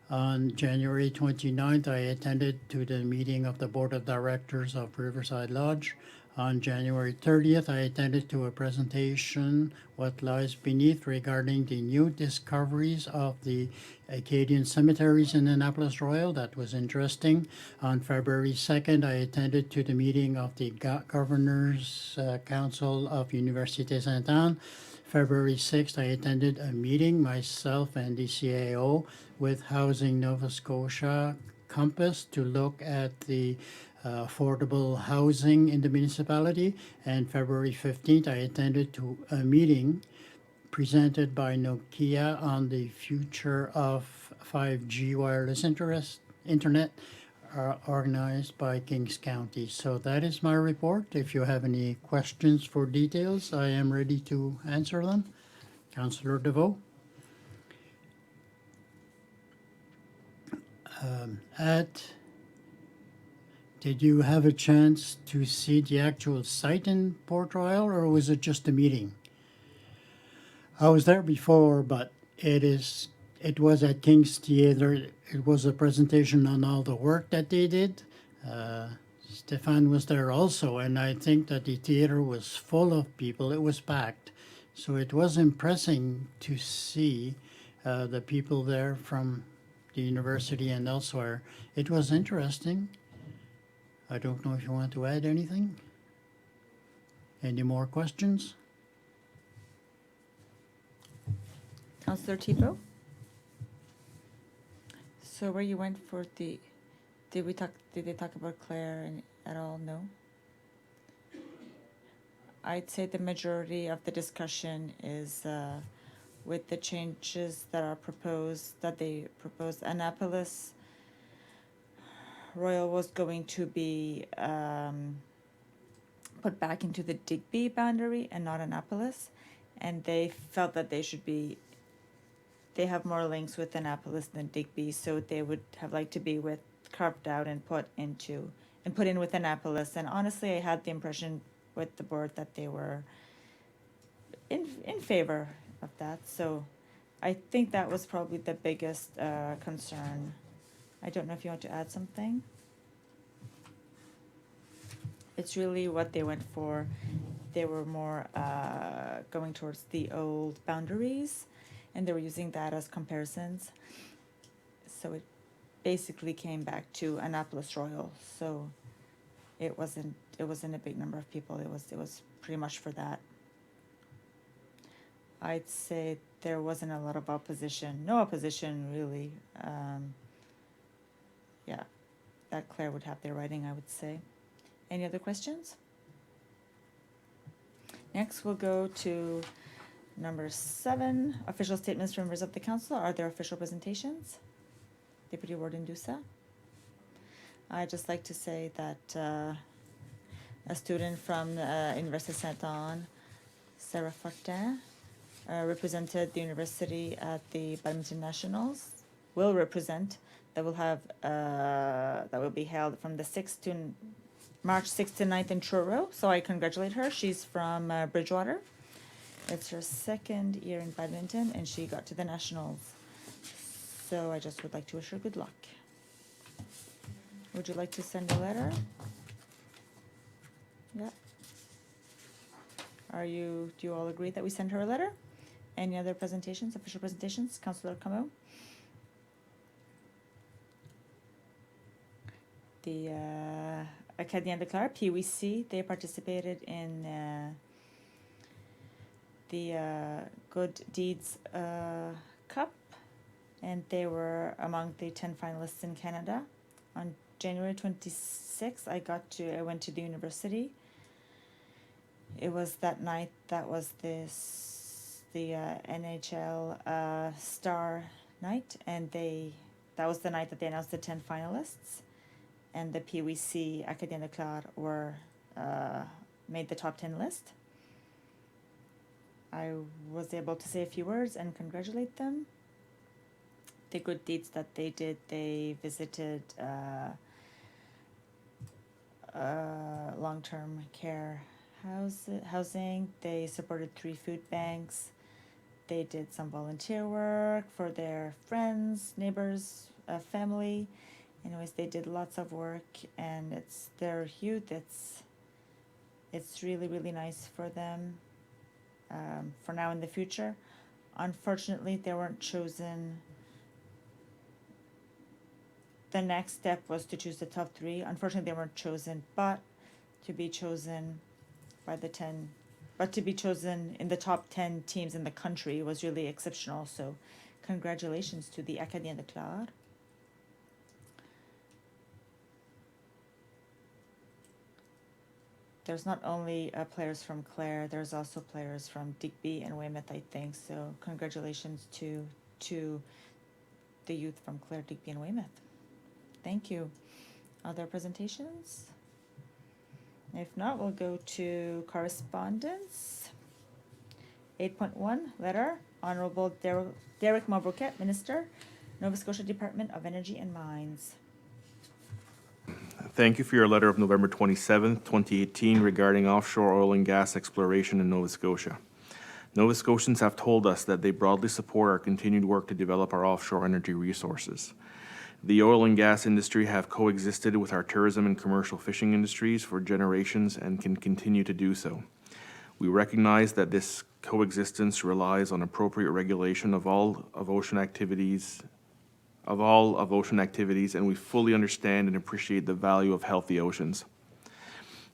On January 29th, I attended to the meeting of the Board of Directors of Riverside Lodge. On January 30th, I attended to a presentation, What Lies Beneath, regarding the new discoveries of the Acadian cemeteries in Annapolis Royal. That was interesting. On February 2nd, I attended to the meeting of the Governor's Council of Université Sainte-Anne. February 6th, I attended a meeting, myself and the CAO, with Housing Nova Scotia Compass, to look at the affordable housing in the municipality. And February 15th, I attended to a meeting presented by Nokia on the future of 5G wireless internet organized by Kings County. So that is my report. If you have any questions for details, I am ready to answer them. Councillor DeVoe. Did you have a chance to see the actual site in Port Royal, or was it just a meeting? I was there before, but it was at King's Theatre. It was a presentation on all the work that they did. Stefan was there also, and I think that the theater was full of people. It was packed. So it was impressive to see the people there from the university and elsewhere. It was interesting. I don't know if you want to add anything. Any more questions? Councillor Thibault? So where you went for did they talk about Clare at all? No? I'd say the majority of the discussion is with the changes that they proposed. Annapolis Royal was going to be put back into the Digby boundary and not Annapolis, and they felt that they have more links with Annapolis than Digby, so they would have liked to be carved out and put in with Annapolis. And honestly, I had the impression with the board that they were in favor of that. So I think that was probably the biggest concern. I don't know if you want to add something. It's really what they went for. They were more going towards the old boundaries, and they were using that as comparisons. So it basically came back to Annapolis Royal. So it wasn't a big number of people. It was pretty much for that. I'd say there wasn't a lot of opposition. No opposition really. Yeah, that Clare would have their writing, I would say. Any other questions? Next, we'll go to number 7, official statements from members of the council. Are there official presentations? Deputy Warden Dusa. I'd just like to say that a student from Université Saint-Anne, Sarah Fortin, represented the university at the Badminton Nationals, will represent, that will be held from the March 6th to 9th in Truro. So I congratulate her. She's from Bridgewater. It's her second year in badminton, and she got to the Nationals. So I just would like to wish her good luck. Would you like to send a letter? Yeah. Do you all agree that we send her a letter? Any other presentations, official presentations? Councillor Camo? The Acadien de Clare, PWC, they participated in the Good Deeds Cup, and they were among the 10 finalists in Canada. On January 26th, I went to the university. It was that night that was the NHL Star Night, and that was the night that they announced the 10 finalists, and the PWC Acadien de Clare made the top 10 list. I was able to say a few words and congratulate them. The good deeds that they did, they visited long-term care housing. They supported 3 food banks. They did some volunteer work for their friends, neighbors, family. Anyways, they did lots of work, and it's their youth. It's really, really nice for them for now and the future. Unfortunately, they weren't chosen. The next step was to choose the top 3. Unfortunately, they weren't chosen, but to be chosen to be chosen in the top 10 teams in the country was really exceptional. So congratulations to the Acadien de Clare. there's not only players from Clare, there's also players from Digby and Weymouth, I think. So congratulations to the youth from Clare, Digby, and Weymouth. Thank you. Other presentations? If not, we'll go to correspondence. 8.1, letter, Honorable Derek Mabroquette, Minister, Nova Scotia Department of Energy and Mines. Thank you for your letter of November 27th, 2018 regarding offshore oil and gas exploration in Nova Scotia. Nova Scotians have told us that they broadly support our continued work to develop our offshore energy resources. The oil and gas industry have coexisted with our tourism and commercial fishing industries for generations and can continue to do so. We recognize that this coexistence relies on appropriate regulation of all of ocean activities, and we fully understand and appreciate the value of healthy oceans.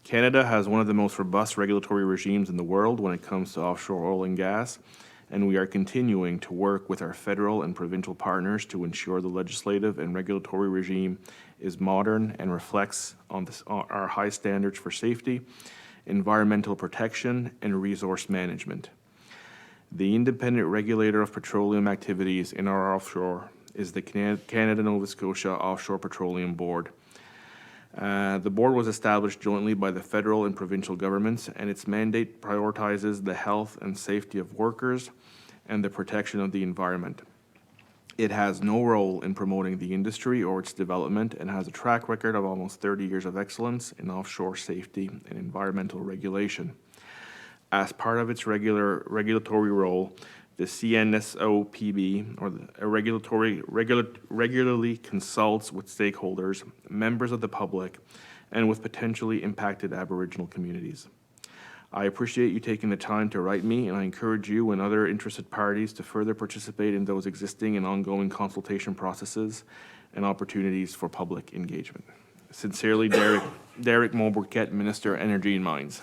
Canada has one of the most robust regulatory regimes in the world when it comes to offshore oil and gas, and we are continuing to work with our federal and provincial partners to ensure the legislative and regulatory regime is modern and reflects on our high standards for safety, environmental protection, and resource management. The independent regulator of petroleum activities in our offshore is the Canada-Nova Scotia Offshore Petroleum Board. The board was established jointly by the federal and provincial governments, and its mandate prioritizes the health and safety of workers and the protection of the environment. It has no role in promoting the industry or its development and has a track record of almost 30 years of excellence in offshore safety and environmental regulation. As part of its regulatory role, the CNSOPB, regularly consults with stakeholders, members of the public, and with potentially impacted Aboriginal communities. I appreciate you taking the time to write me, and I encourage you and other interested parties to further participate in those existing and ongoing consultation processes and opportunities for public engagement. Sincerely, Derek Maubourquette, Minister, Energy and Mines.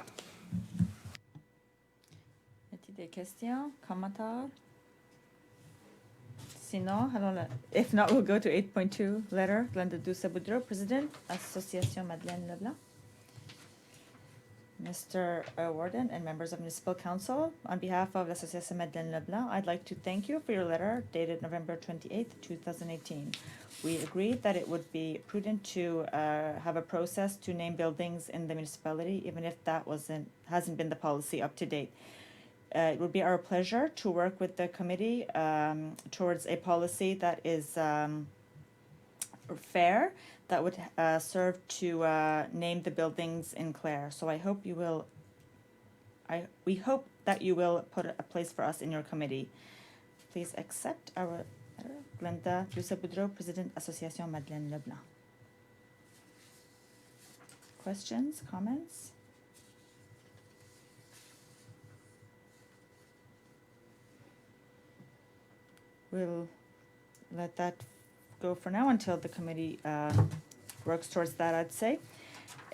Des questions, commentaires? Sinon, if not, we'll go to 8.2, letter, Glenda Douce-Boudreau, President, Association Madeleine Leblanc. Mr. Warden and members of Municipal Council, on behalf of Association Madeleine Leblanc, I'd like to thank you for your letter dated November 28th, 2018. We agreed that it would be prudent to have a process to name buildings in the municipality, even if that hasn't been the policy up to date. It would be our pleasure to work with the committee towards a policy that is fair, that would serve to name the buildings in Clare. So we hope that you will put a place for us in your committee. Please accept our letter. Glenda Douce-Boudreau, President, Association Madeleine Leblanc. Questions, comments? We'll let that go for now until the committee works towards that, I'd say.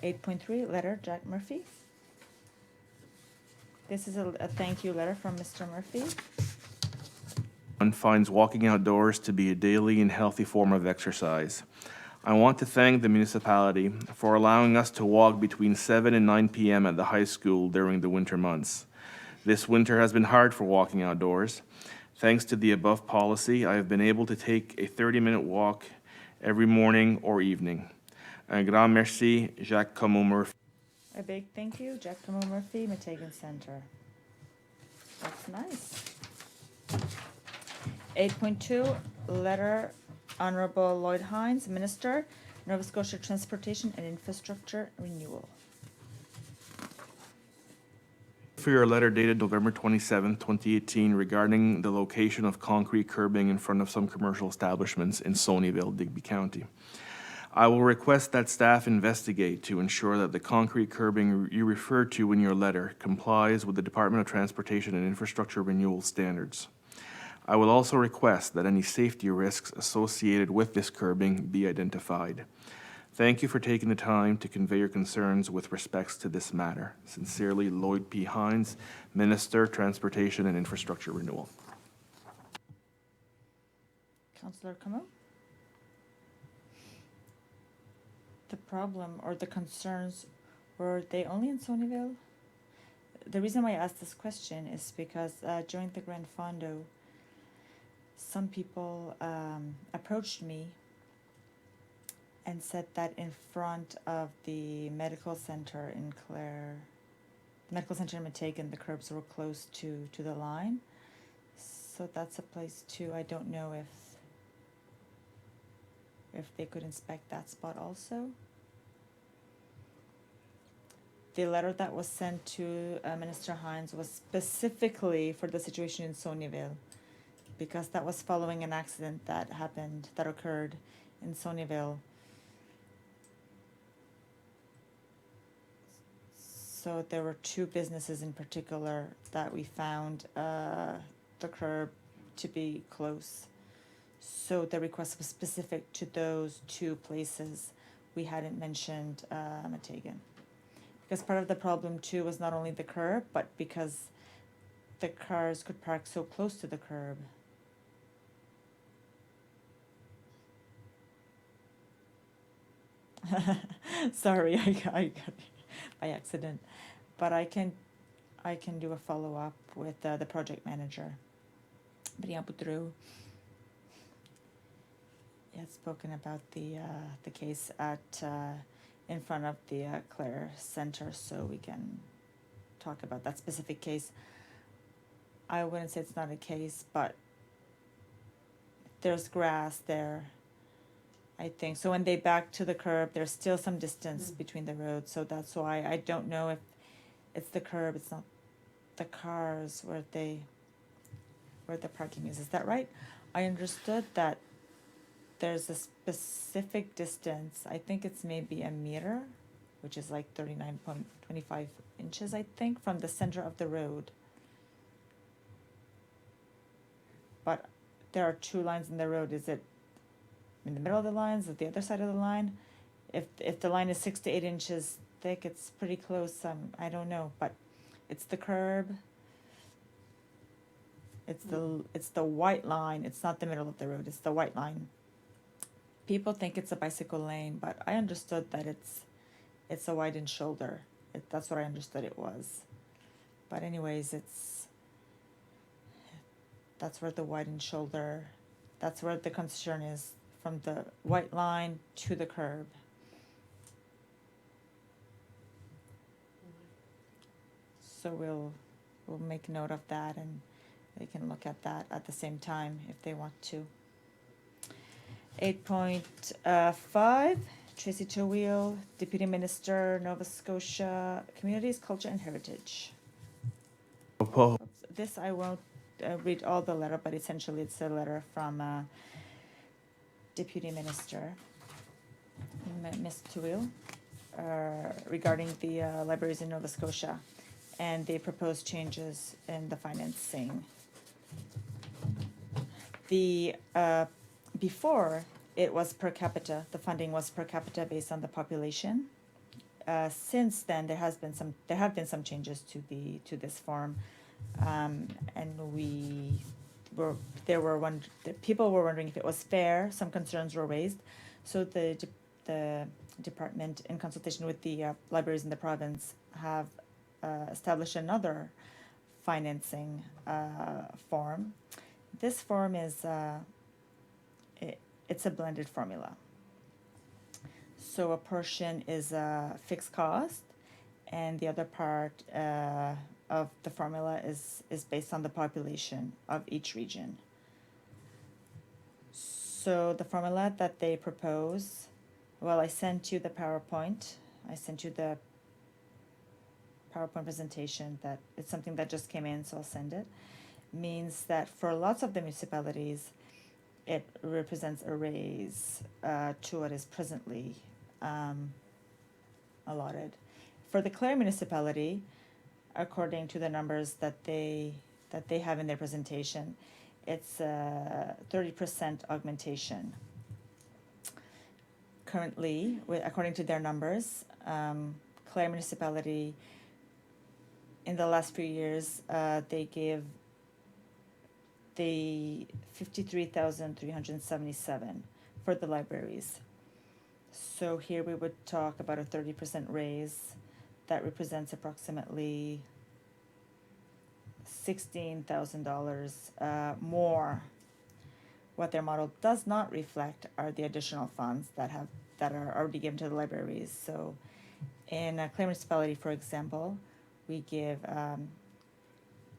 8.3, letter, Jack Murphy. This is a thank you letter from Mr. Murphy. One finds walking outdoors to be a daily and healthy form of exercise. I want to thank the municipality for allowing us to walk between 7 and 9 p.m. at the high school during the winter months. This winter has been hard for walking outdoors. Thanks to the above policy, I have been able to take a 30-minute walk every morning or evening. Un grand merci, Jacques Comeau Murphy. A big thank you, Jack Comeau Murphy, Meteghan Center. That's nice. 8.2, letter, Honorable Lloyd Hines, Minister, Nova Scotia Transportation and Infrastructure Renewal. For your letter dated November 27, 2018, regarding the location of concrete curbing in front of some commercial establishments in Sonyville, Digby County. I will request that staff investigate to ensure that the concrete curbing you referred to in your letter complies with the Department of Transportation and Infrastructure Renewal standards. I will also request that any safety risks associated with this curbing be identified. Thank you for taking the time to convey your concerns with respects to this matter. Sincerely, Lloyd P. Hines, Minister, Transportation and Infrastructure Renewal. Councillor Comeau? The problem or the concerns Were they only in Sonyville? The reason why I asked this question is because during the Grand Fondo, some people approached me and said that in front of the medical center in Clare, medical center in Matagan, the curbs were close to the line. So that's a place too. I don't know if they could inspect that spot also. The letter that was sent to Minister Hines was specifically for the situation in Sonyville, because that was following an accident that occurred in Sonyville. So there were two businesses in particular that we found the curb to be close. So the request was specific to those two places. We hadn't mentioned Matagan. Because part of the problem too was not only the curb, but because the cars could park so close to the curb. Sorry, I got it by accident. But I can do a follow-up with the project manager. Brian Boudreau. He had spoken about the case at in front of the Clare Center, so we can talk about that specific case. I wouldn't say it's not a case, but there's grass there, I think. So when they back to the curb, there's still some distance between the roads, so that's why I don't know if it's the curb, it's not the cars where the parking is. Is that right? I understood that there's a specific distance, I think it's maybe a meter, which is like 39.25 inches, I think, from the center of the road. But there are two lines in the road. Is it in the middle of the lines, at the other side of the line? If the line is 6 to 8 inches thick, it's pretty close. I don't know, but it's the curb. It's the white line. It's not the middle of the road. It's the white line. People think it's a bicycle lane, but I understood that it's a widened shoulder. That's what I understood it was. But anyways, that's where the widened shoulder, that's where the concern is, from the white line to the curb. So we'll make note of that, and they can look at that at the same time if they want to. 8.5, Tracy Towheel, Deputy Minister, Nova Scotia Communities, Culture and Heritage. This I won't read all the letter, but essentially it's a letter from Deputy Minister, Ms. Towheel, regarding the libraries in Nova Scotia and the proposed changes in the financing. Before, it was per capita. The funding was per capita based on the population. Since then, there have been some changes to this form, and people were wondering if it was fair. Some concerns were raised, so the department, in consultation with the libraries in the province, have established another financing form. This form is it's a blended formula. So a portion is a fixed cost, and the other part of the formula is based on the population of each region. So the formula that they propose, well, I sent you the PowerPoint. I sent you the PowerPoint presentation. That it's something that just came in, so I'll send it. Means that for lots of the municipalities, it represents a raise to what is presently allotted. For the Clare municipality, according to the numbers that they have in their presentation, it's 30% augmentation. Currently, according to their numbers, Clare municipality, in the last few years, they gave the 53,377 for the libraries. So here we would talk about a 30% raise that represents approximately $16,000 more. What their model does not reflect are the additional funds that are already given to the libraries. So in Clare municipality, for example, we give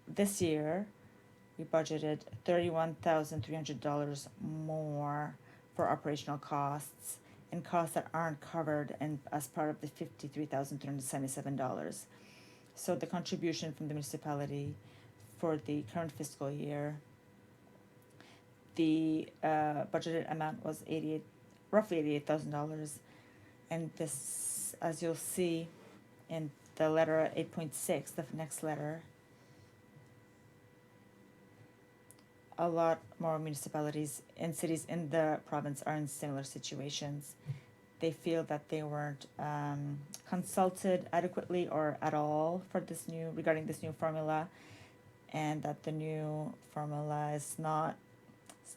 this year we budgeted $31,300 more for operational costs and costs that aren't covered as part of the $53,377. So the contribution from the municipality for the current fiscal year, the budgeted amount was roughly $88,000, and this, as you'll see in the letter 8.6, the next letter, a lot more municipalities and cities in the province are in similar situations. They feel that they weren't consulted adequately or at all regarding this new formula, and that the new formula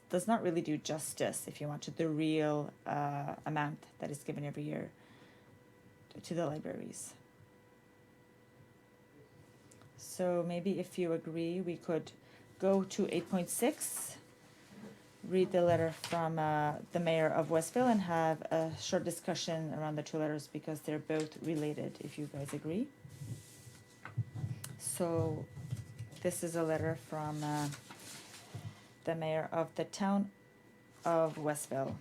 does not really do justice, if you want, to the real amount that is given every year to the libraries. So maybe if you agree, we could go to 8.6, read the letter from the mayor of Westville, and have a short discussion around the two letters because they're both related, if you guys agree. So this is a letter from the mayor of the town of Westville.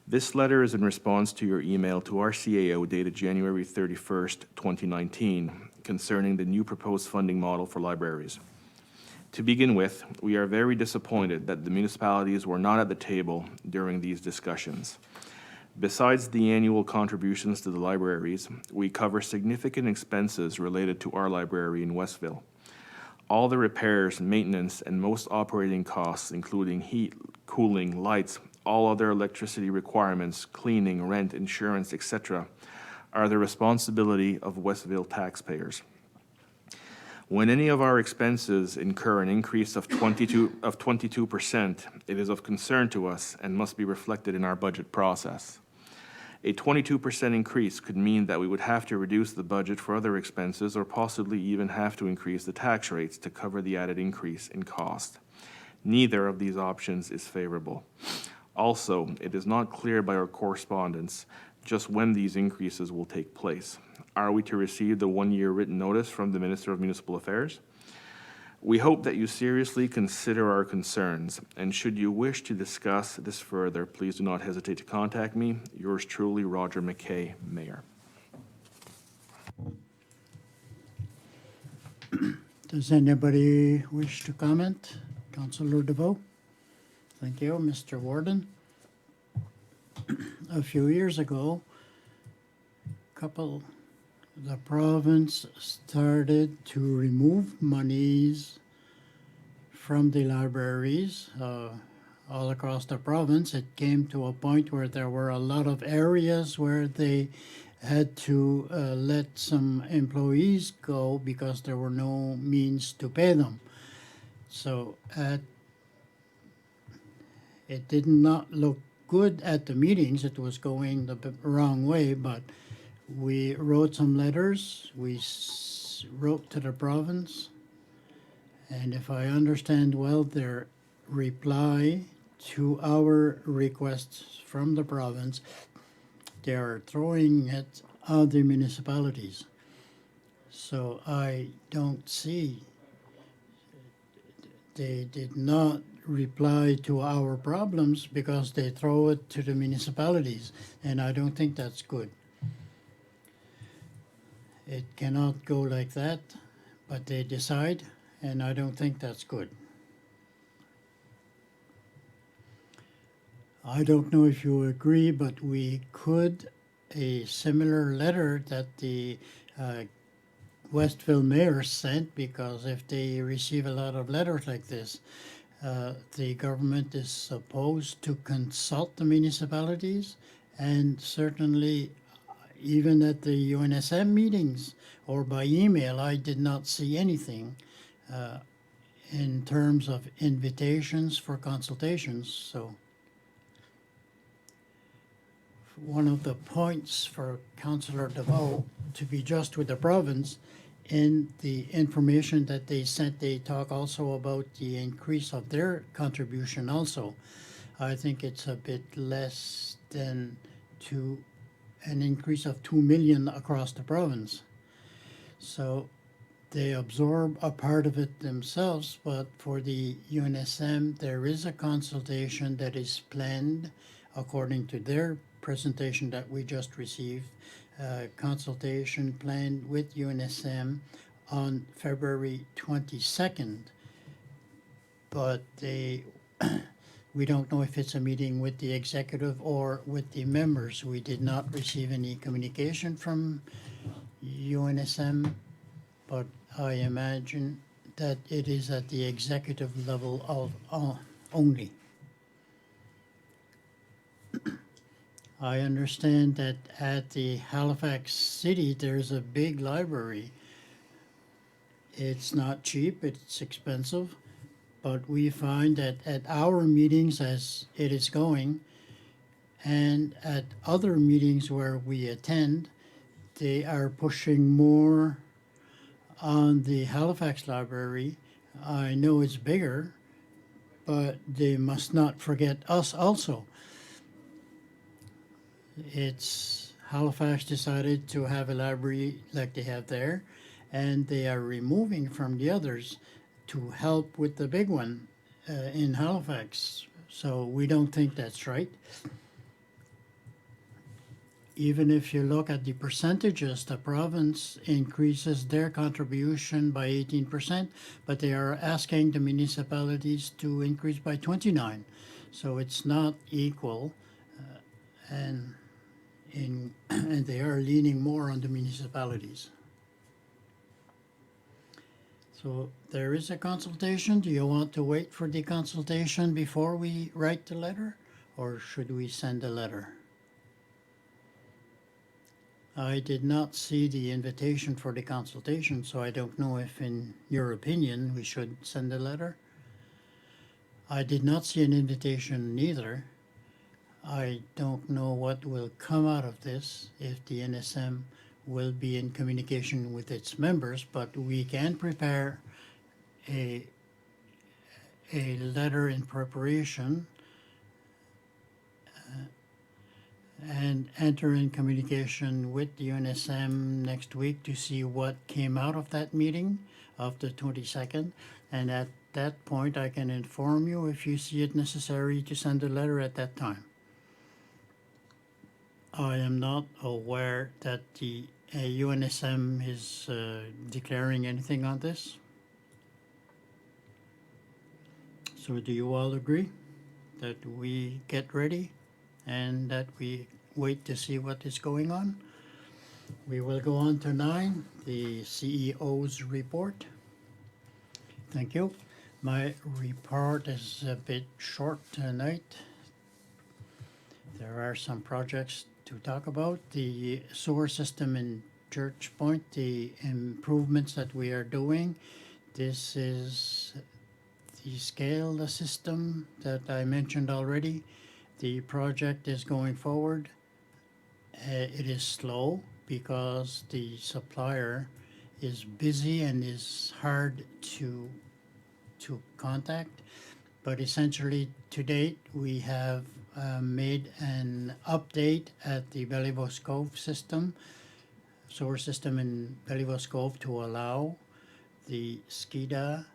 This letter is in response to your email to our CAO dated January 31st, 2019, concerning the new proposed funding model for libraries. To begin with, we are very disappointed that the municipalities were not at the table during these discussions. Besides the annual contributions to the libraries, we cover significant expenses related to our library in Westville. All the repairs, maintenance, and most operating costs, including heat, cooling, lights, all other electricity requirements, cleaning, rent, insurance, etc., are the responsibility of Westville taxpayers. When any of our expenses incur an increase of 22%, it is of concern to us and must be reflected in our budget process. A 22% increase could mean that we would have to reduce the budget for other expenses or possibly even have to increase the tax rates to cover the added increase in cost. Neither of these options is favorable. Also, it is not clear by our correspondence just when these increases will take place. Are we to receive the one-year written notice from the Minister of Municipal Affairs? We hope that you seriously consider our concerns, and should you wish to discuss this further, please do not hesitate to contact me. Yours truly, Roger McKay, Mayor. Does anybody wish to comment? Councillor DeVoe? Thank you, Mr. Warden. A few years ago, the province started to remove monies from the libraries all across the province. It came to a point where there were a lot of areas where they had to let some employees go because there were no means to pay them. So it did not look good at the meetings. It was going the wrong way, but we wrote some letters. We wrote to the province, and if I understand well, their reply to our requests from the province, they are throwing it at the municipalities. So I don't see, they did not reply to our problems because they throw it to the municipalities, and I don't think that's good. It cannot go like that, but they decide, and I don't think that's good. I don't know if you agree, but we could, a similar letter that the Westville mayor sent, because if they receive a lot of letters like this, the government is supposed to consult the municipalities, and certainly even at the UNSM meetings or by email, I did not see anything in terms of invitations for consultations. So one of the points for Councillor DeVoe to be just with the province. In the information that they sent, they talk also about the increase of their contribution also. I think it's a bit less than an increase of 2 million across the province. So they absorb a part of it themselves, but for the UNSM, there is a consultation that is planned according to their presentation that we just received, consultation planned with UNSM on February 22nd. But we don't know if it's a meeting with the executive or with the members. We did not receive any communication from UNSM, but I imagine that it is at the executive level of only. I understand that at the Halifax City, there's a big library. It's not cheap, it's expensive, but we find that at our meetings as it is going, and at other meetings where we attend, they are pushing more on the Halifax Library. I know it's bigger, but they must not forget us also. It's Halifax decided to have a library like they have there, and they are removing from the others to help with the big one in Halifax. So we don't think that's right. Even if you look at the percentages, the province increases their contribution by 18%, but they are asking the municipalities to increase by 29%. So it's not equal, and they are leaning more on the municipalities. So there is a consultation. Do you want to wait for the consultation before we write the letter, or should we send a letter? I did not see the invitation for the consultation, so I don't know if, in your opinion, we should send a letter. I did not see an invitation either. I don't know what will come out of this, if the NSM will be in communication with its members, but we can prepare a letter in preparation and enter in communication with the UNSM next week to see what came out of that meeting of the 22nd. And at that point, I can inform you if you see it necessary to send a letter at that time. I am not aware that the UNSM is declaring anything on this. So do you all agree that we get ready and that we wait to see what is going on? We will go on to 9, the CEO's report. Thank you. My report is a bit short tonight. There are some projects to talk about. The sewer system in Church Point, the improvements that we are doing. This is the scale, the system that I mentioned already. The project is going forward. It is slow because the supplier is busy and is hard to contact. But essentially, to date, we have made an update at the Bellevos Cove system, sewer system in Bellevos Cove, to allow the SCIDA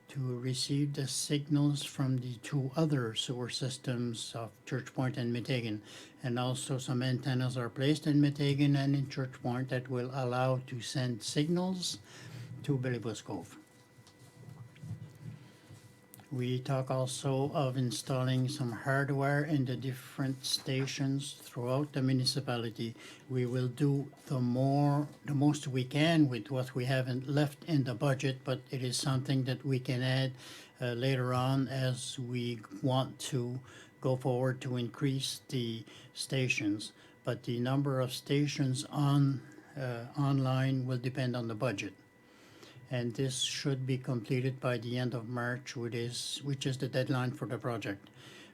to receive the signals from the 2 other sewer systems of Church Point and Meteghan. And also some antennas are placed in Meteghan and in Church Point that will allow to send signals to Bellevos Cove. We talk also of installing some hardware in the different stations throughout the municipality. We will do the most we can with what we haven't left in the budget, but it is something that we can add later on as we want to go forward to increase the stations. But the number of stations online will depend on the budget. And this should be completed by the end of March, which is the deadline for the project.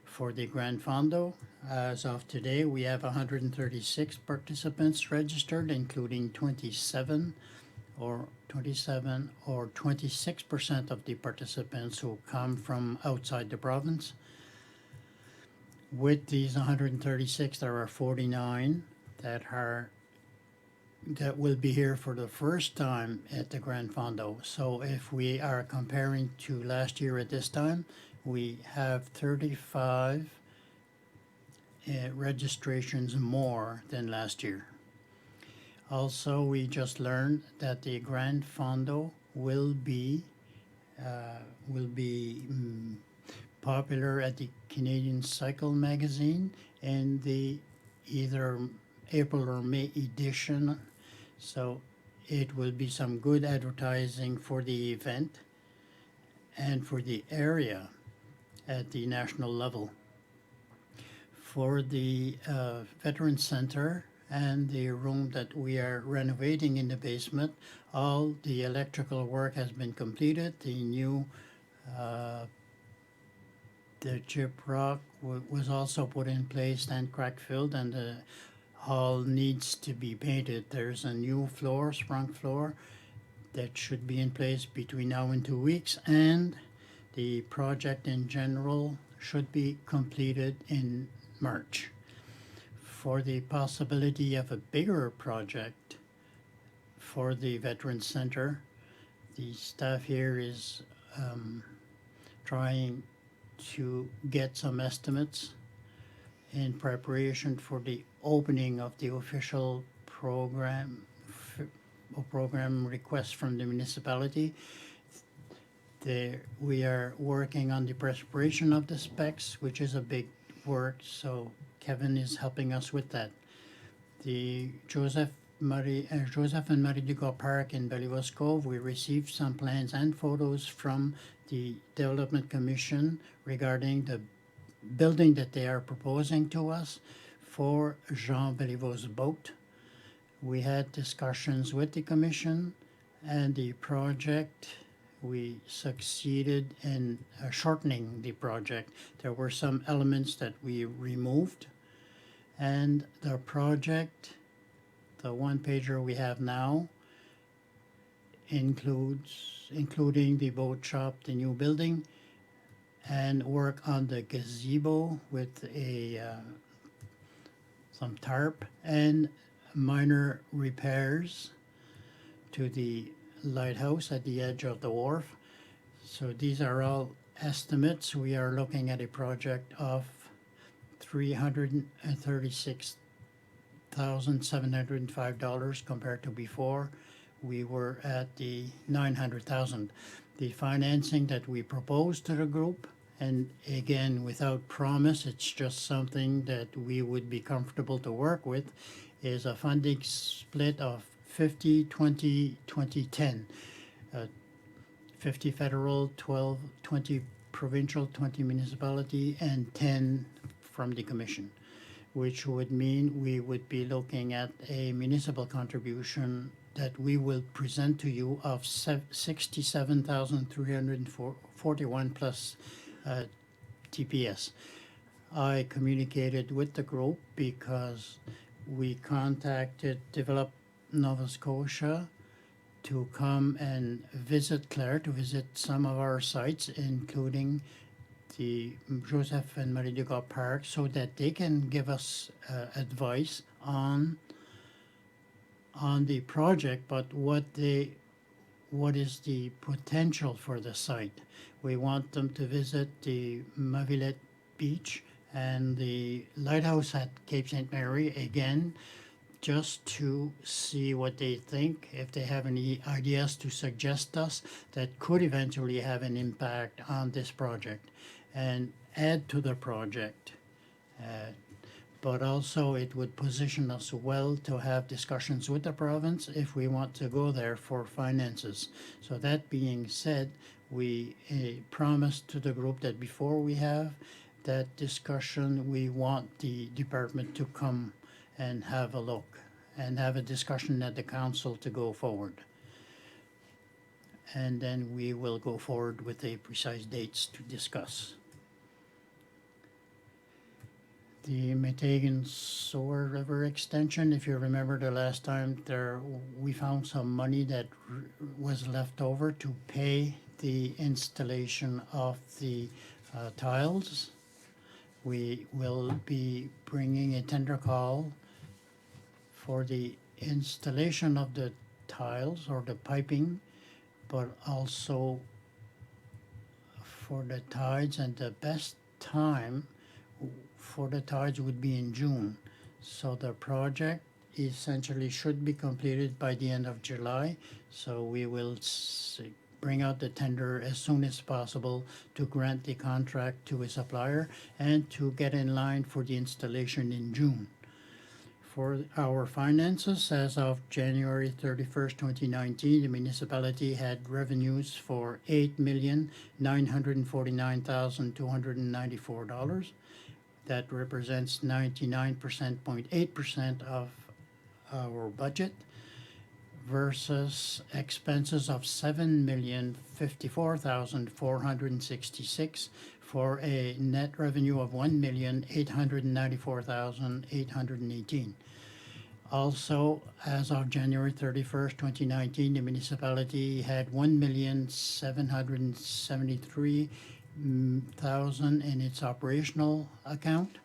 for the Grand Fondo. As of today, we have 136 participants registered, including 27 or 26% of the participants who come from outside the province. With these 136, there are 49 that will be here for the first time at the Grand Fondo. So if we are comparing to last year at this time, we have 35 registrations more than last year. Also, we just learned that the Grand Fondo will be popular at the Canadian Cycle magazine in the either April or May edition. So it will be some good advertising for the event and for the area at the national level. For the Veterans Center and the room that we are renovating in the basement, all the electrical work has been completed. The new the gyprock was also put in place and crack filled, and the hall needs to be painted. There's a new floor, sprung floor, that should be in place between now and 2 weeks, and the project in general should be completed in March. For the possibility of a bigger project for the Veterans Center, the staff here is trying to get some estimates in preparation for the opening of the official program request from the municipality. We are working on the preparation of the specs, which is a big work, so Kevin is helping us with that. The Joseph and Marie Dugas Park in Bellevos Cove, we received some plans and photos from the Development Commission regarding the building that they are proposing to us for Jean Bellevos' boat. We had discussions with the commission and the project. We succeeded in shortening the project. There were some elements that we removed, and the project, the one-pager we have now, including the boat shop, the new building, and work on the gazebo with some tarp, and minor repairs to the lighthouse at the edge of the wharf. So these are all estimates. We are looking at a project of $336,705 compared to before. We were at the $900,000. The financing that we proposed to the group, and again, without promise, it's just something that we would be comfortable to work with, is a funding split of 50-20-20-10. 50 federal, 20 provincial, 20 municipality, and 10 from the commission, which would mean we would be looking at a municipal contribution that we will present to you of $67,341 plus TPS. I communicated with the group because we contacted Develop Nova Scotia to come and visit Clare, to visit some of our sites, including the Joseph and Marie Dugas Park, so that they can give us advice on the project, but what is the potential for the site. We want them to visit the Mavillette Beach and the lighthouse at Cape St. Mary again, just to see what they think, if they have any ideas to suggest us that could eventually have an impact on this project and add to the project. But also it would position us well to have discussions with the province if we want to go there for finances. So that being said, we promised to the group that before we have that discussion, we want the department to come and have a look and have a discussion at the council to go forward. And then we will go forward with the precise dates to discuss. The Metagan Soar River extension, if you remember the last time there, we found some money that was left over to pay the installation of the tiles. We will be bringing a tender call for the installation of the tiles or the piping, but also for the tides, and the best time for the tides would be in June. So the project essentially should be completed by the end of July. So we will bring out the tender as soon as possible to grant the contract to a supplier and to get in line for the installation in June. For our finances, as of January 31st, 2019, the municipality had revenues for $8,949,294. That represents 99.8% of our budget versus expenses of $7,054,466 for a net revenue of $1,894,818. Also, as of January 31st, 2019, the municipality had $1,773,000 in its operational account,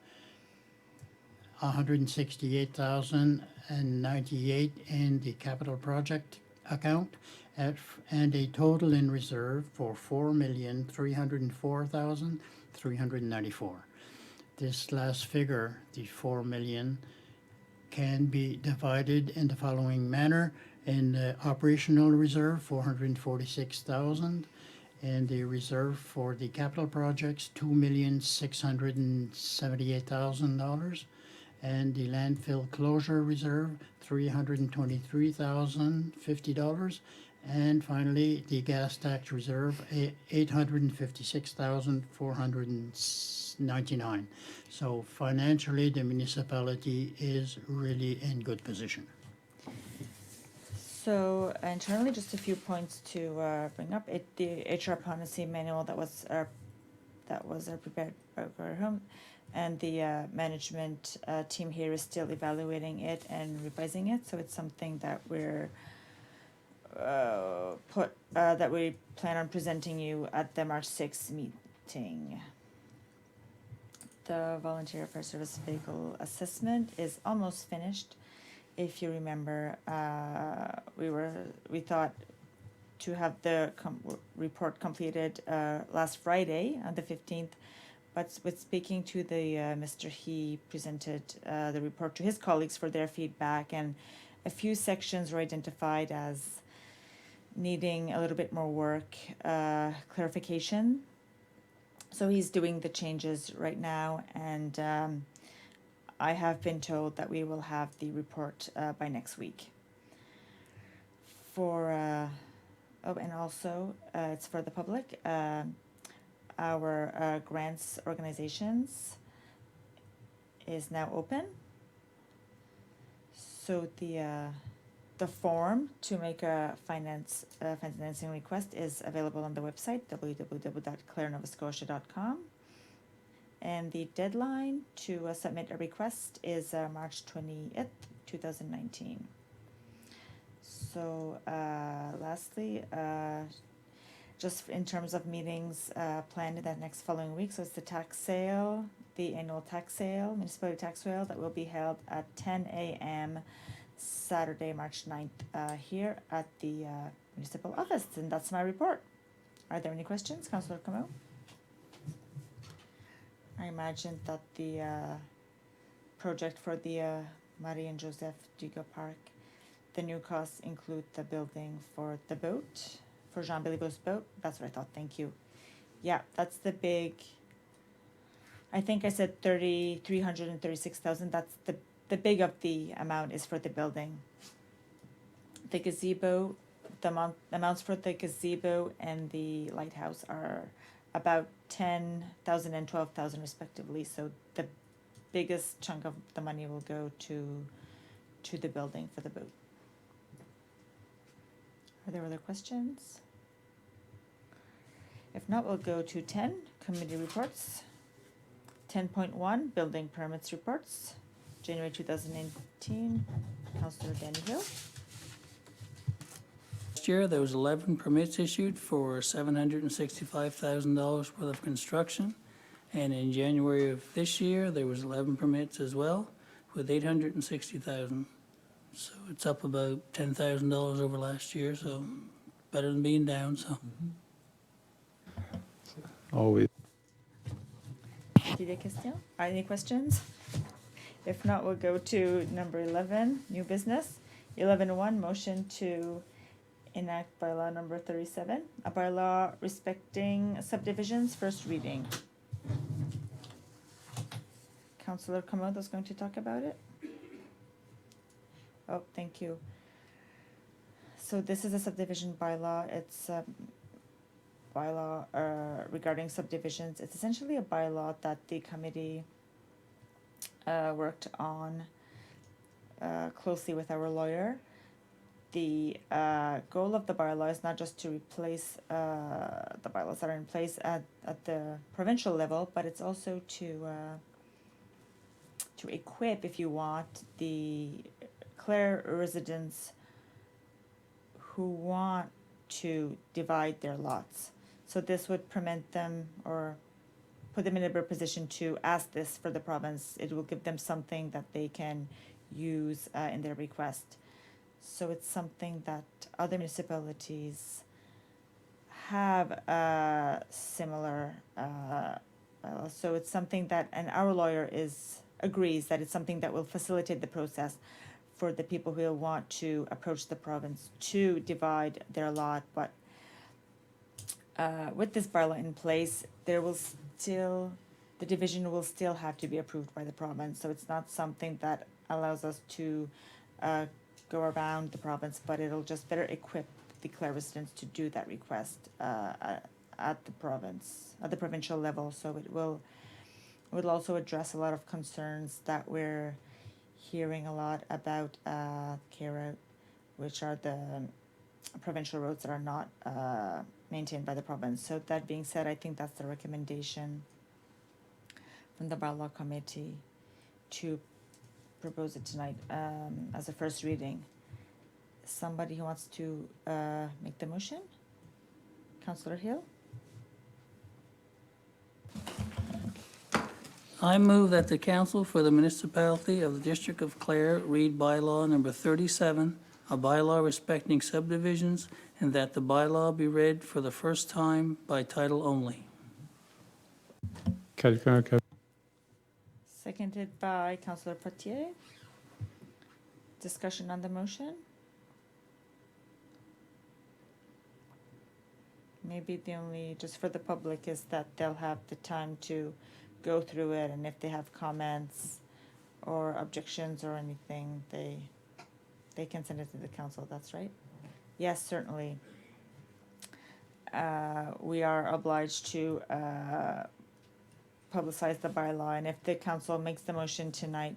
$168,098 in the capital project account, and a total in reserve for $4,304,394. This last figure, the $4 million, can be divided in the following manner: in the operational reserve, $446,000, and the reserve for the capital projects, $2,678,000, and the landfill closure reserve, $323,050, and finally the gas tax reserve, $856,499. So financially, the municipality is really in good position. So internally, just a few points to bring up. The HR policy manual that was prepared by our home, and the management team here is still evaluating it and revising it. So it's something that that we plan on presenting you at the March 6th meeting. The volunteer fire service vehicle assessment is almost finished. If you remember, we thought to have the report completed last Friday on the 15th, but with speaking to the Mr. He presented the report to his colleagues for their feedback, and a few sections were identified as needing a little bit more work, clarification. So he's doing the changes right now, and I have been told that we will have the report by next week. And also it's for the public. Our grants organizations is now open. So the form to make a financing request is available on the website, www.clarenovascotia.com. And the deadline to submit a request is March 20th, 2019. So lastly, just in terms of meetings planned in the next following week, so it's the tax sale, the annual tax sale, municipality tax sale, that will be held at 10 a.m. Saturday, March 9th, here at the municipal office. And that's my report. Are there any questions, Councillor Comeau? I imagine that the project for the Marie and Joseph Duga Park, the new costs include the building for the boat, for Jean Béliveau's boat. That's what I thought. Thank you. Yeah, that's the big. I think I said 336,000. That's the big of the amount is for the building. The gazebo, the amounts for the gazebo and the lighthouse are about 10,000 and 12,000 respectively. So the biggest chunk of the money will go to the building for the boat. Are there other questions? If not, we'll go to 10, committee reports. 10.1, building permits reports, January 2019, Councillor Danny Hill. Last year, there was 11 permits issued for $765,000 worth of construction. And in January of this year, there was 11 permits as well, with $860,000. So it's up about $10,000 over last year, so better than being down, so. Always. Any questions? If not, we'll go to number 11, new business. 11.1, motion to enact bylaw number 37, a bylaw respecting subdivisions, first reading. Councillor Comodo is going to talk about it. Oh, thank you. So this is a subdivision bylaw. It's a bylaw regarding subdivisions. It's essentially a bylaw that the committee worked on closely with our lawyer. The goal of the bylaw is not just to replace the bylaws that are in place at the provincial level, but it's also to equip, if you want, the Clare residents who want to divide their lots. So this would permit them or put them in a better position to ask this for the province. It will give them something that they can use in their request. So it's something that other municipalities have similar bylaws. So it's something that, and our lawyer agrees that it's something that will facilitate the process for the people who want to approach the province to divide their lot. But with this bylaw in place, the division will still have to be approved by the province. So it's not something that allows us to go around the province, but it'll just better equip the Clare residents to do that request at the provincial level. So it will also address a lot of concerns that we're hearing a lot about Clare, which are the provincial roads that are not maintained by the province. So that being said, I think that's the recommendation from the bylaw committee to propose it tonight as a first reading. Somebody who wants to make the motion? Councillor Hill? I move that the council for the municipality of the District of Clare read bylaw number 37, a bylaw respecting subdivisions, and that the bylaw be read for the first time by title only. Seconded by Councillor Potier. Discussion on the motion? Maybe the only, just for the public, is that they'll have the time to go through it, and if they have comments or objections or anything, they can send it to the council. That's right? Yes, certainly. We are obliged to publicize the bylaw, and if the council makes the motion tonight,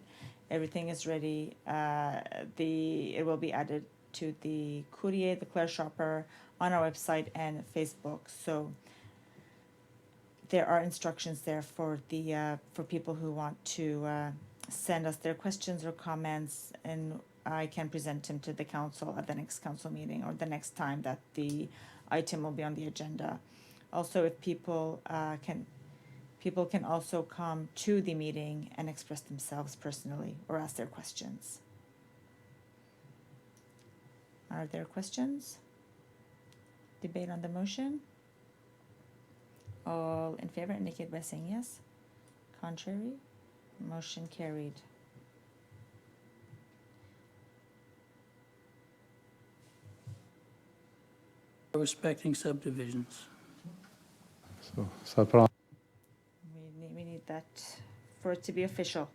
everything is ready. It will be added to the Courier, the Clare Shopper, on our website and Facebook. So there are instructions there for people who want to send us their questions or comments, and I can present them to the council at the next council meeting or the next time that the item will be on the agenda. Also, if people can also come to the meeting and express themselves personally or ask their questions. Are there questions? Debate on the motion? All in favor indicate by saying yes. Contrary? Motion carried. Respecting subdivisions. So, ça prend. We need that for it to be official.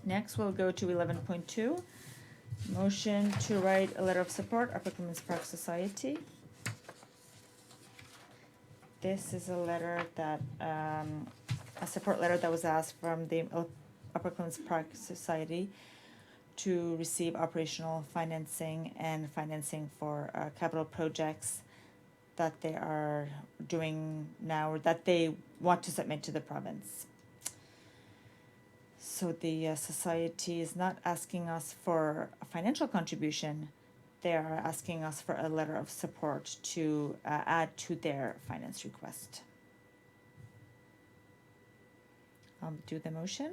Next, we'll go to 11.2. Motion to write a letter of support, Upper Clements Park Society. This is a letter that, a support letter that was asked from the Upper Clements Park Society to receive operational financing and financing for capital projects that they are doing now, or that they want to submit to the province. So the society is not asking us for a financial contribution. They are asking us for a letter of support to add to their finance request. I'll do the motion.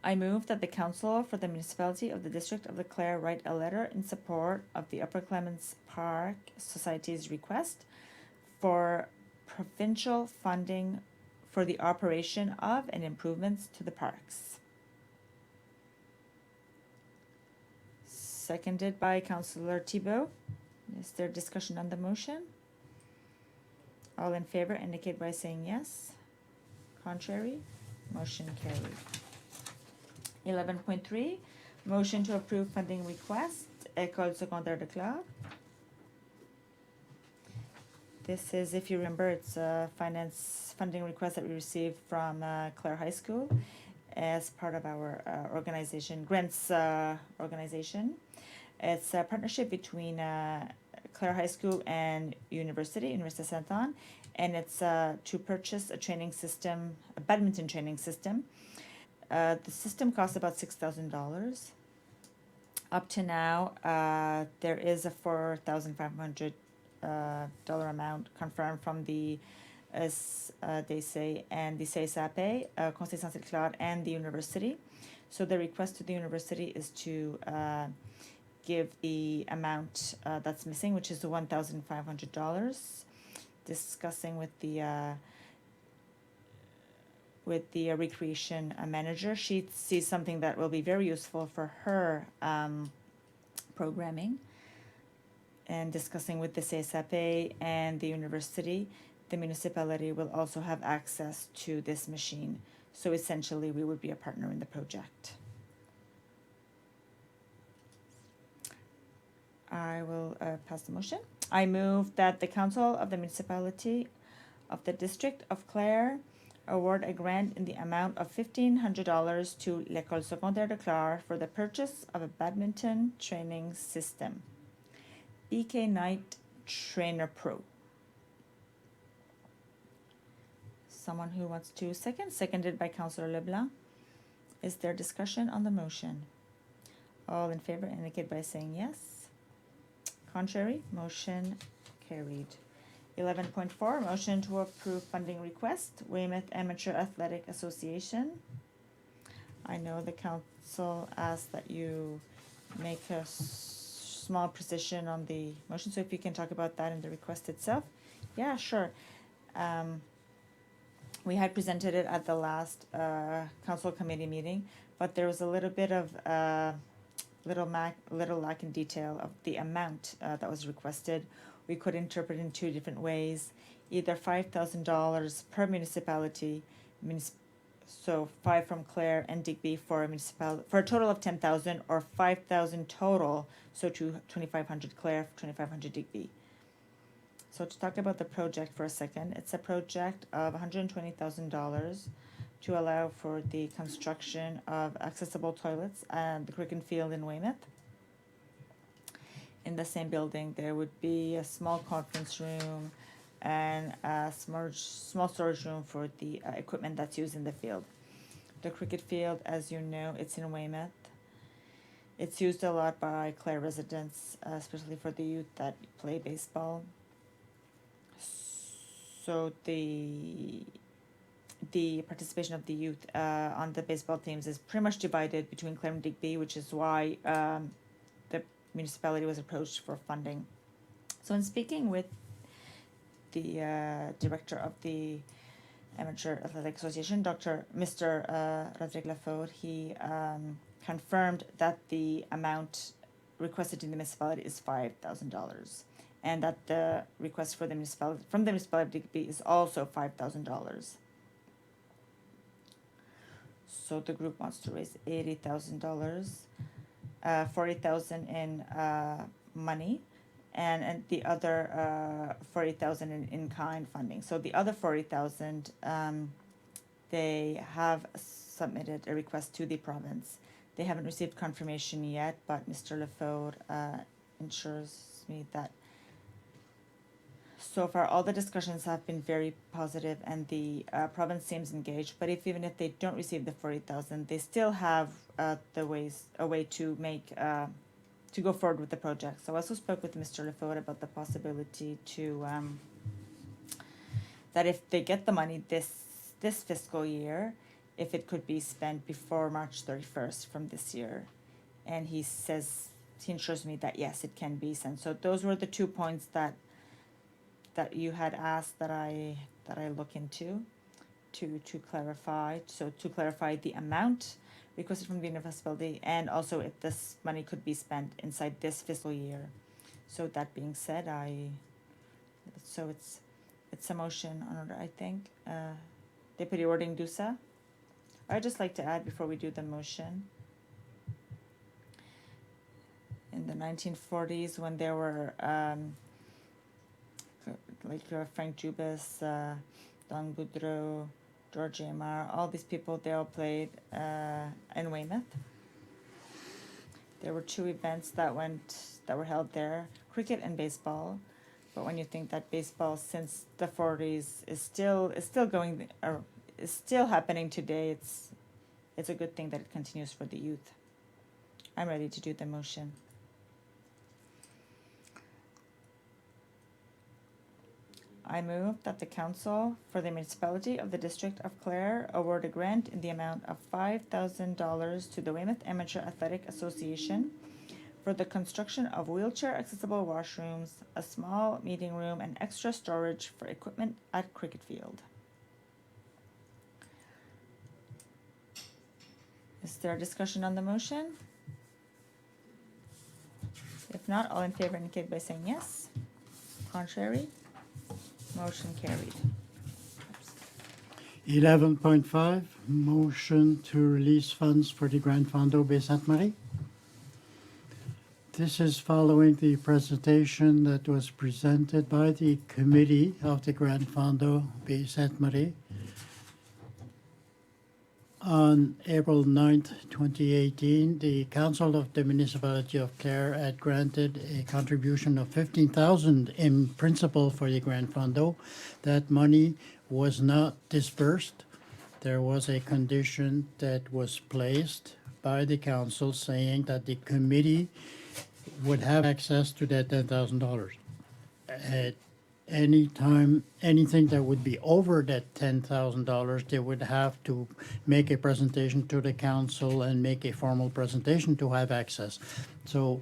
I move that the council for the municipality of the district of the Clare write a letter in support of the Upper Clements Park Society's request for provincial funding for the operation of and improvements to the parks. Seconded by Councillor Thibault. Is there discussion on the motion? All in favor indicate by saying yes. Contrary? Motion carried. 11.3, motion to approve funding request, École Secondaire de Clare. This is, if you remember, it's a funding request that we received from Clare High School as part of our organization, grants organization. It's a partnership between Clare High School and University Saint-Anne, and it's to purchase a training system, a badminton training system. The system costs about $6,000. Up to now, there is a $4,500 amount confirmed from the they say, and the CSAP, Conseil Central Clare, and the university. So the request to the university is to give the amount that's missing, which is the $1,500. Discussing with the recreation manager, she sees something that will be very useful for her programming. And discussing with the CSAP and the university, the municipality will also have access to this machine. So essentially, we would be a partner in the project. I will pass the motion. I move that the council of the municipality of the district of Clare award a grant in the amount of $1,500 to L'École Secondaire de Clare for the purchase of a badminton training system. BK Knight Trainer Pro. Someone who wants to second? Seconded by Councillor Leblanc. Is there discussion on the motion? All in favor indicate by saying yes. Contrary? Motion carried. 11.4, motion to approve funding request, Weymouth Amateur Athletic Association. I know the council asked that you make a small precision on the motion, so if you can talk about that in the request itself. Yeah, sure. We had presented it at the last council committee meeting, but there was a little bit of little lack in detail of the amount that was requested. We could interpret in two different ways, either $5,000 per municipality, so 5 from Clare and Digby for a total of 10,000, or 5,000 total, so to 2,500 Clare, 2,500 Digby. So to talk about the project for a second, it's a project of $120,000 to allow for the construction of accessible toilets at the cricket field in Weymouth. In the same building, there would be a small conference room and a small storage room for the equipment that's used in the field. The cricket field, as you know, it's in Weymouth. It's used a lot by Clare residents, especially for the youth that play baseball. So the participation of the youth on the baseball teams is pretty much divided between Clare and Digby, which is why the municipality was approached for funding. So in speaking with the director of the Amateur Athletic Association, Mr. Rodrigue Lafaude, he confirmed that the amount requested in the municipality is $5,000, and that the request for the municipality from the municipality of Digby is also $5,000. So the group wants to raise $80,000, $40,000 in money, and the other $40,000 in kind funding. So the other $40,000, they have submitted a request to the province. They haven't received confirmation yet, but Mr. Lafaude ensures me that so far, all the discussions have been very positive, and the province seems engaged. But even if they don't receive the 40,000, they still have a way to make to go forward with the project. So I also spoke with Mr. Lefort about the possibility to that if they get the money this fiscal year, if it could be spent before March 31st from this year, and he assures me that yes, it can be sent. So those were the 2 points that you had asked that I look into to clarify. So to clarify the amount requested from the municipality, and also if this money could be spent inside this fiscal year. So that being said, it's a motion on order, I think. Deputy Ording Dusa. I'd just like to add before we do the motion. In the 1940s, when there were Frank Jubis, Don Boudreau, George Amar, all these people, they all played in Weymouth. There were 2 events that were held there, cricket and baseball. But when you think that baseball since the 40s is still going, or is still happening today, it's a good thing that it continues for the youth. I'm ready to do the motion. I move that the council for the municipality of the district of Clare award a grant in the amount of $5,000 to the Weymouth Amateur Athletic Association for the construction of wheelchair accessible washrooms, a small meeting room, and extra storage for equipment at cricket field. Is there a discussion on the motion? If not, all in favor indicate by saying yes. Contrary? Motion carried. 11.5, motion to release funds for the Grand Fondo Baie Sainte Marie. This is following the presentation that was presented by the committee of the Grand Fondo Baie Sainte Marie on April 9th, 2018. The Council of the Municipality of Clare had granted a contribution of $15,000 in principal for the Grand Fondo. That money was not dispersed. There was a condition that was placed by the council saying that the committee would have access to that $10,000. At any time, anything that would be over that $10,000, they would have to make a presentation to the council and make a formal presentation to have access. So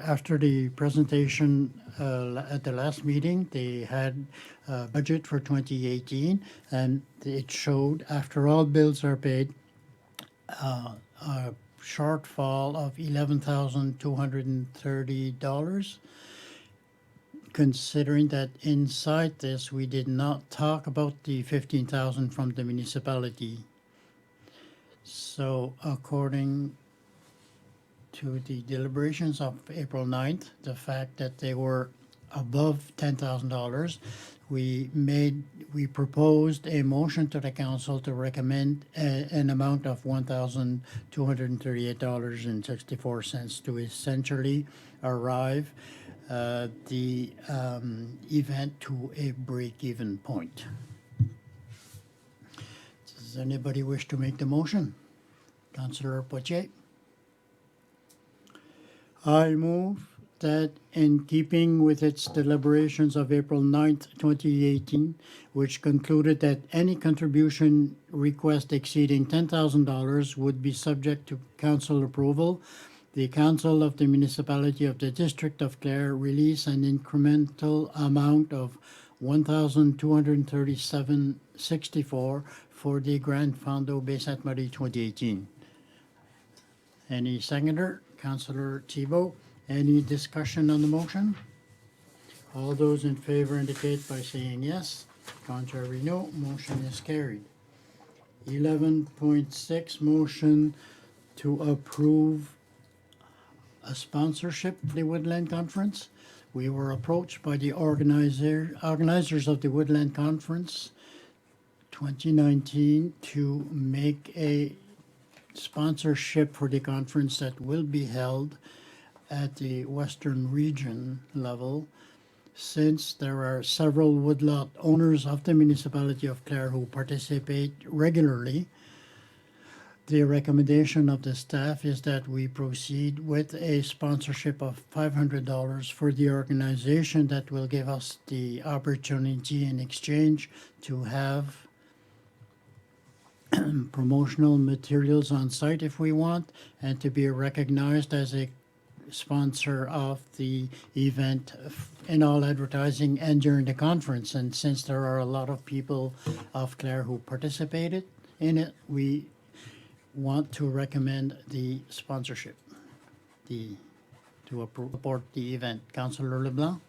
after the presentation at the last meeting, they had a budget for 2018, and it showed after all bills are paid, a shortfall of $11,230. Considering that inside this, we did not talk about the $15,000 from the municipality. So according to the deliberations of April 9th, the fact that they were above $10,000, we proposed a motion to the council to recommend an amount of $1,238.64 to essentially arrive the event to a break-even point. Does anybody wish to make the motion? Councillor Poitier? I move that in keeping with its deliberations of April 9th, 2018, which concluded that any contribution request exceeding $10,000 would be subject to council approval, the Council of the Municipality of the District of Clare release an incremental amount of $1,237.64 for the Grand Fondo Baie Sainte Marie 2018. Any seconder? Councillor Thibault. Any discussion on the motion? All those in favor indicate by saying yes. Contrary, no. Motion is carried. 11.6, motion to approve a sponsorship of the Woodland Conference. We were approached by the organizers of the Woodland Conference 2019 to make a sponsorship for the conference that will be held at the Western Region level. since there are several woodlot owners of the municipality of Clare who participate regularly, the recommendation of the staff is that we proceed with a sponsorship of $500 for the organization. That will give us the opportunity in exchange to have promotional materials on site if we want, and to be recognized as a sponsor of the event in all advertising and during the conference. And since there are a lot of people of Clare who participated in it, we want to recommend the sponsorship, to support the event. Councillor LeBlanc?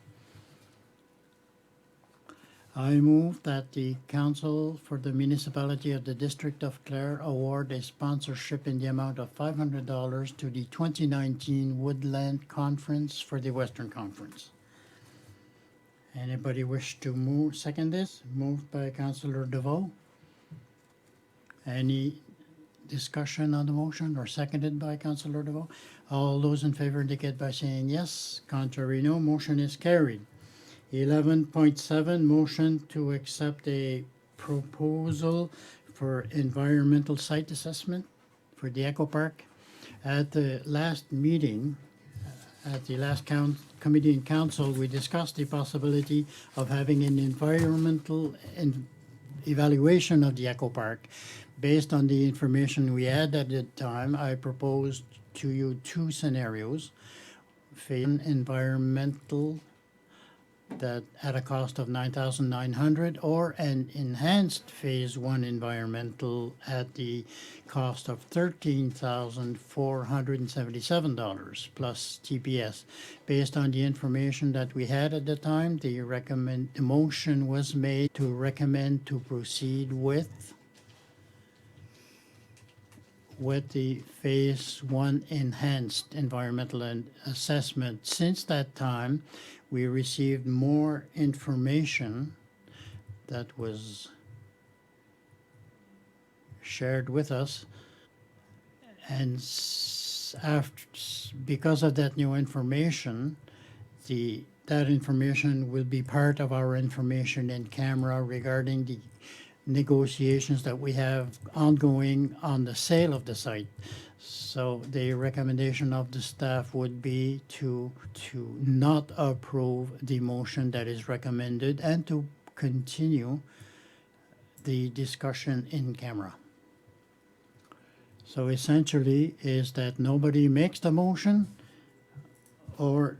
I move that the Council for the Municipality of the District of Clare award a sponsorship in the amount of $500 to the 2019 Woodland Conference for the Western Conference. Anybody wish to second this? Moved by Councillor DeVoe. Any discussion on the motion, or seconded by Councillor DeVoe? All those in favor indicate by saying yes. Contrary, no. Motion is carried. 11.7, motion to accept a proposal for environmental site assessment for the Eco Park. At the last meeting, at the last committee and council, we discussed the possibility of having an environmental evaluation of the Eco Park. Based on the information we had at the time, I proposed to you two scenarios. Environmental, that at a cost of $9,900, or an enhanced phase one environmental at the cost of $13,477 plus TPS. Based on the information that we had at the time, the motion was made to recommend to proceed with the phase one enhanced environmental assessment. Since that time, we received more information that was shared with us, and because of that new information, that information will be part of our information in camera regarding the negotiations that we have ongoing on the sale of the site. So the recommendation of the staff would be to not approve the motion that is recommended, and to continue the discussion in camera. So essentially is that nobody makes the motion, or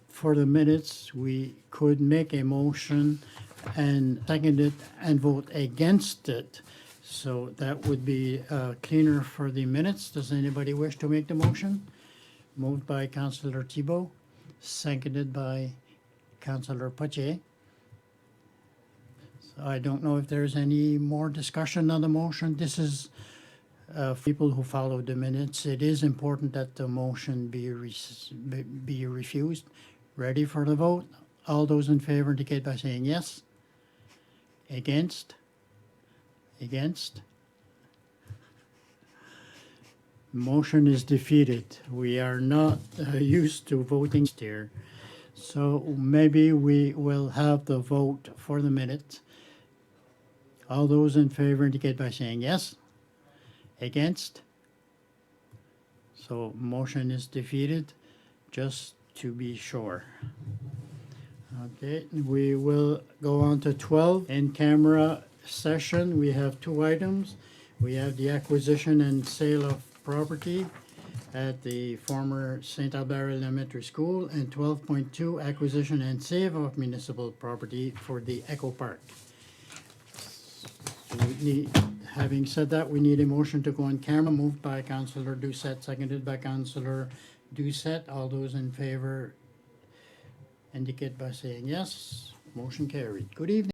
for the minutes, we could make a motion and second it and vote against it. So that would be cleaner for the minutes. Does anybody wish to make the motion? Moved by Councillor Thibault, seconded by Councillor Pache. So I don't know if there's any more discussion on the motion. This is for people who follow the minutes. It is important that the motion be refused. Ready for the vote? All those in favor indicate by saying yes. Against? Against? Motion is defeated. We are not used to voting here. So maybe we will have the vote for the minute. All those in favor indicate by saying yes. Against? So motion is defeated, just to be sure. Okay, we will go on to 12. In camera session, we have two items. We have the acquisition and sale of property at the former St. Albert Elementary School, and 12.2, acquisition and sale of municipal property for the Eco Park. So having said that, we need a motion to go on camera, moved by Councillor Doucette, seconded by Councillor Doucette. All those in favor indicate by saying yes. Motion carried. Good evening.